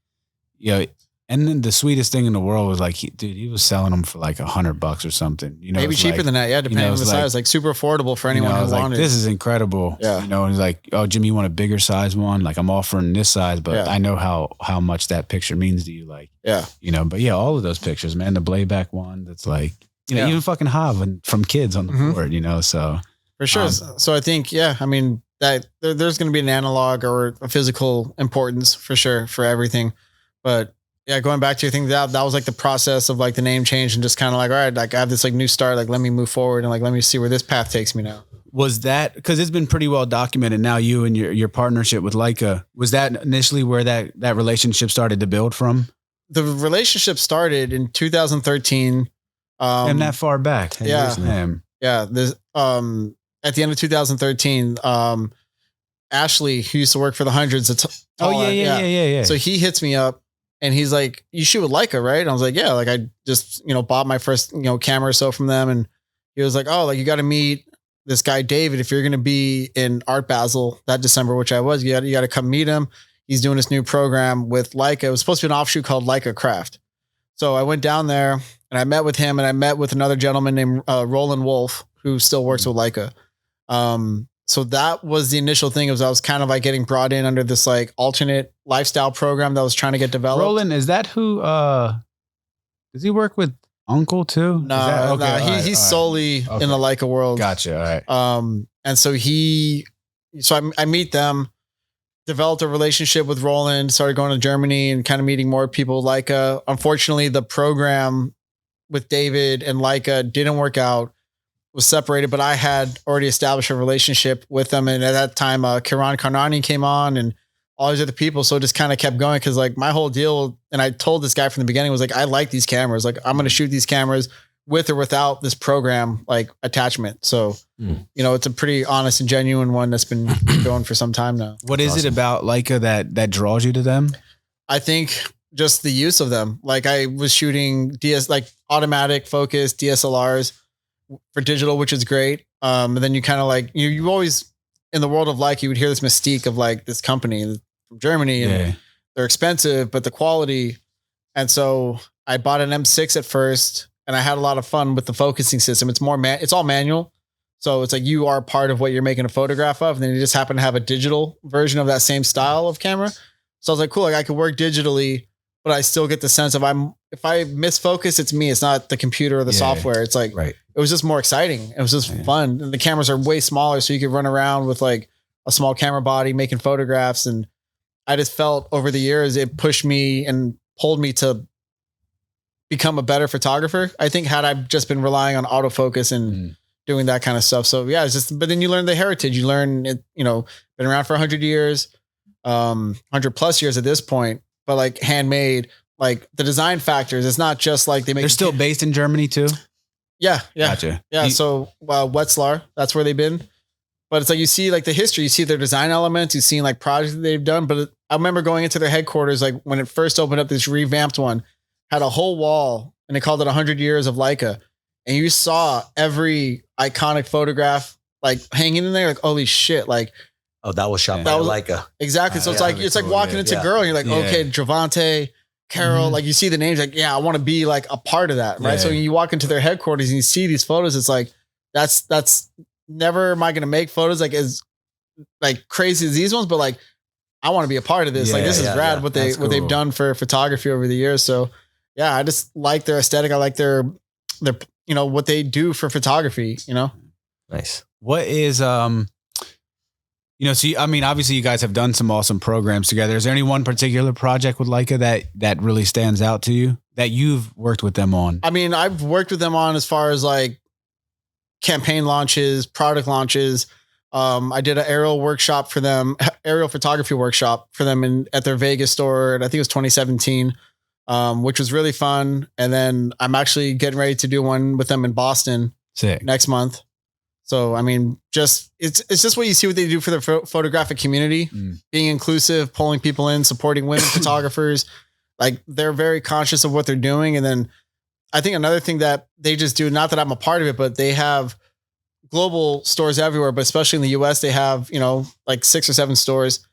S1: and then the sweetest thing in the world was like, he was selling them for like $100 or something,
S3: maybe cheaper than that. Yeah. Depending on the size, like super affordable for anyone who wanted.
S1: This is incredible.
S3: Yeah.
S1: And he's like, oh, Jimmy, you want a bigger size one? Like, I'm offering this size, but I know how much that picture means to you. Like, but all of those pictures, man, the Blayback one, that's like, even fucking Hav from kids on the board, so.
S3: For sure. So I think, I mean, that there's going to be an analog or a physical importance for sure for everything. But going back to your thing, that was like the process of like the name change and just kind of like, all right, like I have this like new start, like let me move forward and like let me see where this path takes me now.
S1: Was that, because it's been pretty well documented now, you and your partnership with Leica, was that initially where that relationship started to build from?
S3: The relationship started in 2013.
S1: And that far back.
S3: Yeah. This, at the end of 2013, Ashley, who used to work for the Hundreds.
S1: Yeah.
S3: So he hits me up and he's like, you shoot with Leica, right? And I was like, yeah, like I just, bought my first, camera or so from them. And he was like, oh, like you got to meet this guy, David, if you're going to be in Art Basel that December, which I was, you got to come meet him. He's doing this new program with Leica. It was supposed to be an offshoot called Leica Craft. So I went down there and I met with him and I met with another gentleman named Roland Wolf, who still works with Leica. So that was the initial thing. I was kind of like getting brought in under this like alternate lifestyle program that was trying to get developed.
S1: Roland, is that who, does he work with Uncle too?
S3: No, he's solely in the Leica world.
S1: Gotcha. All right.
S3: And so I meet them, developed a relationship with Roland, started going to Germany and kind of meeting more people. Leica, unfortunately, the program with David and Leica didn't work out. Was separated, but I had already established a relationship with them. And at that time, Kiran Karnani came on and all these other people. So it just kind of kept going. Cause like my whole deal, and I told this guy from the beginning was like, I like these cameras. Like I'm going to shoot these cameras with or without this program, like attachment. So, it's a pretty honest and genuine one that's been going for some time now.
S1: What is it about Leica that draws you to them?
S3: I think just the use of them. Like I was shooting like automatic focus DSLRs for digital, which is great. And then you kind of like, you always in the world of like, you would hear this mystique of like this company from Germany and they're expensive, but the quality. And so I bought an M6 at first and I had a lot of fun with the focusing system. It's it's all manual. So it's like, you are part of what you're making a photograph of. And then you just happen to have a digital version of that same style of camera. So I was like, cool. Like I could work digitally, but I still get the sense of if I misfocus, it's me. It's not the computer or the software. It's like, it was just more exciting. It was just fun. And the cameras are way smaller. So you could run around with like a small camera body, making photographs. And I just felt over the years, it pushed me and pulled me to become a better photographer. I think had I just been relying on autofocus and doing that kind of stuff. So yeah, it's just, but then you learn the heritage, you learn it, been around for 100 years, 100 plus years at this point, but like handmade, like the design factors. It's not just like
S1: they're still based in Germany too.
S3: Yeah.
S1: Gotcha.
S3: Yeah. So Wetzlar, that's where they've been. But it's like, you see like the history, you see their design elements, you've seen like projects that they've done. But I remember going into their headquarters, like when it first opened up, this revamped one had a whole wall and they called it 100 years of Leica. And you saw every iconic photograph like hanging in there, like, holy shit. Like,
S2: oh, that was shot by Leica.
S3: Exactly. So it's like walking into Girl and you're like, okay, Javante, Carol, like you see the names, like, yeah, I want to be like a part of that. Right. So when you walk into their headquarters and you see these photos, it's like, that's never am I going to make photos like as like crazy as these ones, but like, I want to be a part of this. Like, this is rad what they've done for photography over the years. So yeah, I just like their aesthetic. I like their, what they do for photography,
S2: Nice.
S1: What is so I mean, obviously you guys have done some awesome programs together. Is there any one particular project with Leica that really stands out to you that you've worked with them on?
S3: I mean, I've worked with them on as far as like campaign launches, product launches. I did an aerial workshop for them, aerial photography workshop for them at their Vegas store. And I think it was 2017, which was really fun. And then I'm actually getting ready to do one with them in Boston next month. So, I mean, it's just what you see what they do for the photographic community, being inclusive, pulling people in, supporting women photographers. Like they're very conscious of what they're doing. And then I think another thing that they just do, not that I'm a part of it, but they have global stores everywhere, but especially in the US, they have, like 6 or 7 stores.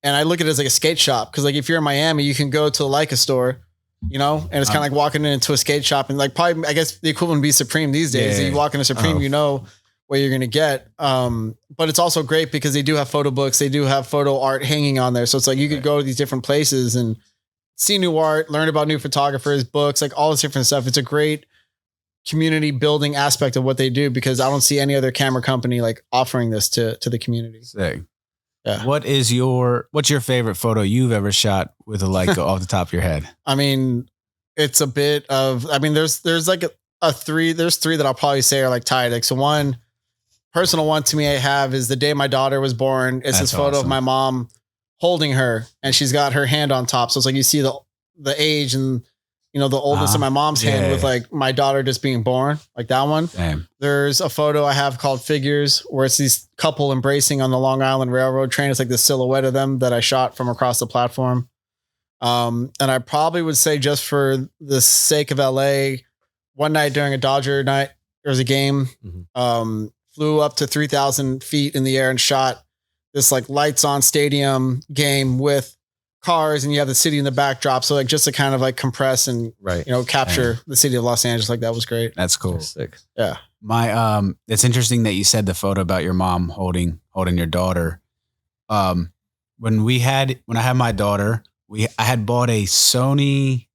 S3: And I look at it as like a skate shop. Cause like if you're in Miami, you can go to the Leica store, and it's kind of like walking into a skate shop and like probably, I guess the equivalent would be Supreme these days. You walk into Supreme, what you're going to get. But it's also great because they do have photo books. They do have photo art hanging on there. So it's like, you could go to these different places and see new art, learn about new photographers, books, like all this different stuff. It's a great community building aspect of what they do because I don't see any other camera company like offering this to the community.
S1: Sick.
S3: Yeah.
S1: What's your favorite photo you've ever shot with a Leica off the top of your head?
S3: I mean, it's a bit of, there's like there's 3 that I'll probably say are like tied. Like, so one personal one to me I have is the day my daughter was born. It's this photo of my mom holding her and she's got her hand on top. So it's like, you see the age and, the oldness of my mom's hand with like my daughter just being born, like that one.
S1: Damn.
S3: There's a photo I have called Figures where it's these couple embracing on the Long Island Railroad train. It's like the silhouette of them that I shot from across the platform. And I probably would say just for the sake of LA, one night during a Dodger night, there was a game, flew up to 3,000 feet in the air and shot this like lights on stadium game with cars and you have the city in the backdrop. So like just to kind of like compress and, capture the city of Los Angeles. Like that was great.
S1: That's cool.
S2: That's sick.
S3: Yeah.
S1: It's interesting that you said the photo about your mom holding your daughter. When I had my daughter, I had bought a Sony,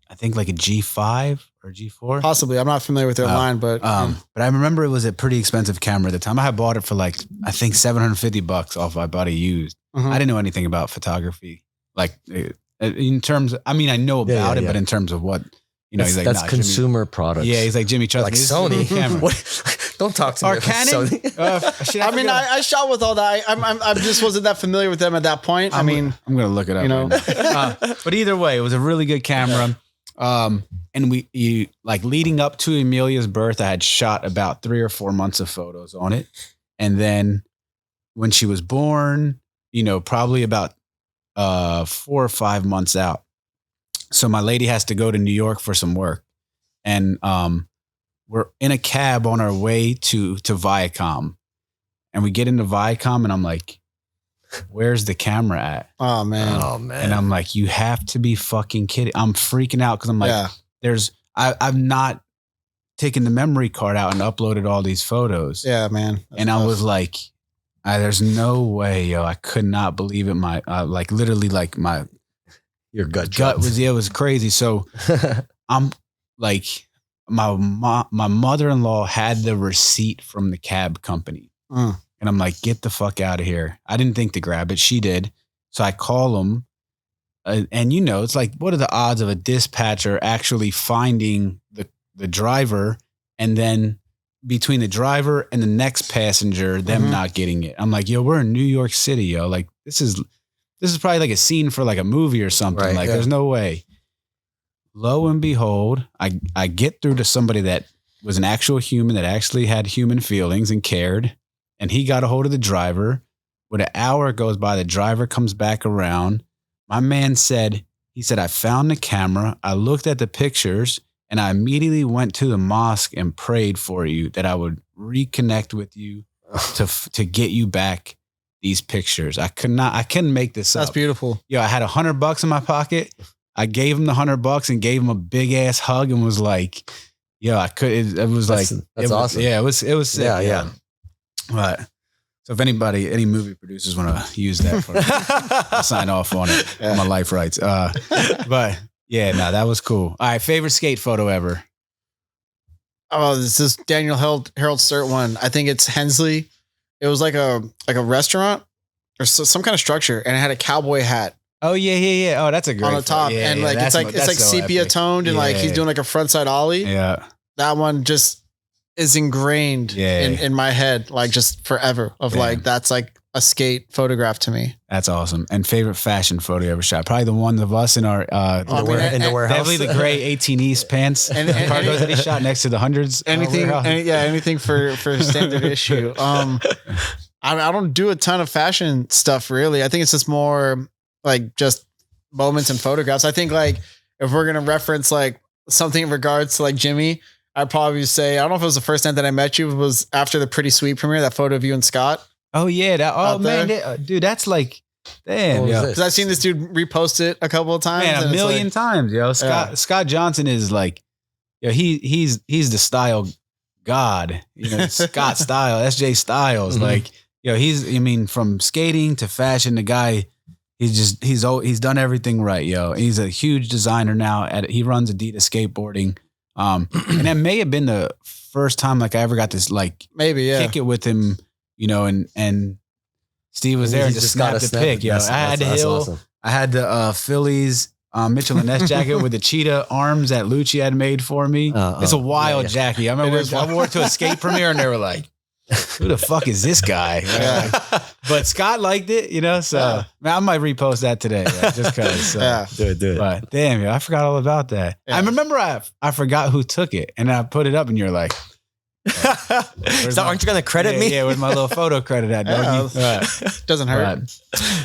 S1: I think like a G5 or G4.
S3: Possibly. I'm not familiar with their line, but
S1: I remember it was a pretty expensive camera at the time. I had bought it for like, I think $750 off. I bought it used. I didn't know anything about photography. Like in terms, I know about it, but in terms of what, he's like,
S2: that's consumer products.
S1: Yeah. He's like, Jimmy, trust
S2: like
S1: me,
S2: Sony
S1: camera.
S2: Don't talk to me about
S1: Canon?
S2: Sony.
S3: I shot with all that. I just wasn't that familiar with them at that point.
S1: I'm going to look it up. Right now. But either way, it was a really good camera. And you like leading up to Amelia's birth, I had shot about 3 or 4 months of photos on it. And then when she was born, probably about 4 or 5 months out. So my lady has to go to New York for some work. And we're in a cab on our way to Viacom. And we get into Viacom and I'm like, where's the camera at?
S3: Oh man.
S1: And I'm like, you have to be fucking kidding. I'm freaking out because I'm like, I've not taken the memory card out and uploaded all these photos.
S3: Yeah, man.
S1: And I was like, there's no way, yo. I could not believe it. My literally like
S2: your gut
S1: was crazy. So I'm like, my mother-in-law had the receipt from the cab company. And I'm like, get the fuck out of here. I didn't think to grab it. She did. So I call them. And it's like, what are the odds of a dispatcher actually finding the driver and then between the driver and the next passenger, them not getting it? I'm like, yo, we're in New York City, yo. Like, this is probably like a scene for like a movie or something. Right, there's no way. Lo and behold, I get through to somebody that was an actual human that actually had human feelings and cared. And he got a hold of the driver. When an hour goes by, the driver comes back around. My man said, I found the camera. I looked at the pictures and I immediately went to the mosque and prayed for you that I would reconnect with you to get you back these pictures. I couldn't make this up.
S3: That's beautiful.
S1: Yo, I had $100 in my pocket. I gave him the $100 and gave him a big ass hug and was like, yo, I could, it was like,
S2: that's awesome.
S1: Yeah, it was sick.
S2: Yeah.
S1: Right. So if any movie producers want to use that for I'll sign off on it on my life rights. But yeah, that was cool. All right. Favorite skate photo ever?
S3: Oh, this is Daniel Harold Sturt one. I think it's Hensley. It was like a restaurant or some kind of structure, and it had a cowboy hat.
S1: Oh yeah. Oh, that's a great
S3: on the top,
S1: yeah,
S3: and like it's like
S1: so
S3: sepia
S1: epic.
S3: toned, and like he's doing like a frontside ollie.
S1: Yeah,
S3: that one just is ingrained in my head, like just forever. Of like that's like a skate photograph to me.
S1: That's awesome. And favorite fashion photo you ever shot? Probably the one of us in our in the warehouse. Definitely the gray 18 East pants and cargos that he shot next to the hundreds.
S3: Anything for standard issue. I don't do a ton of fashion stuff really. I think it's just more like just moments and photographs. I think like if we're gonna reference like something in regards to like Jimmy, I'd probably say, I don't know if it was the first time that I met you, it was after the Pretty Sweet premiere, that photo of you and Scott.
S1: Oh yeah, man, dude, that's like, damn, yo.
S3: Because I've seen this dude repost it a couple of times,
S1: man, a million times, yo. Scott Johnson is like, yo, he's the style god, Scott style, SJ Styles, like, yo, from skating to fashion, the guy, he's done everything right, yo. He's a huge designer now. He runs Adidas skateboarding, and that may have been the first time like I ever got this like kick it with him. And Steve was there and just snapped the pic. I had the Hill. Awesome. I had the Phillies Mitchell and Ness jacket with the cheetah arms that Lucci had made for me. It's a wild jacket. I remember I wore it to a skate premiere and they were like, who the fuck is this guy? But Scott liked it, so man, I might repost that today, just because.
S2: Do it.
S1: But damn, I forgot all about that. I remember I forgot who took it and I put it up and you're like,
S2: aren't you gonna credit me?
S1: Yeah, where's my little photo credit at, doggy?
S3: Doesn't hurt.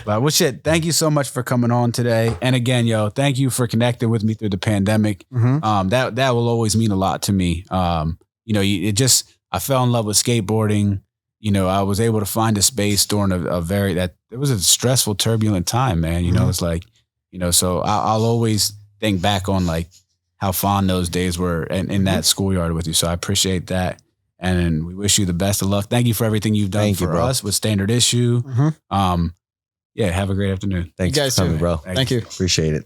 S1: But well, shit, thank you so much for coming on today. And again, yo, thank you for connecting with me through the pandemic. That will always mean a lot to me. I fell in love with skateboarding. I was able to find a space during it was a stressful, turbulent time, man. It's like, so I'll always think back on like how fond those days were in that schoolyard with you. So I appreciate that. And we wish you the best of luck. Thank you for everything you've done for us with Standard Issue. Have a great afternoon.
S2: Thanks for coming, bro.
S3: Thank you.
S2: Appreciate it.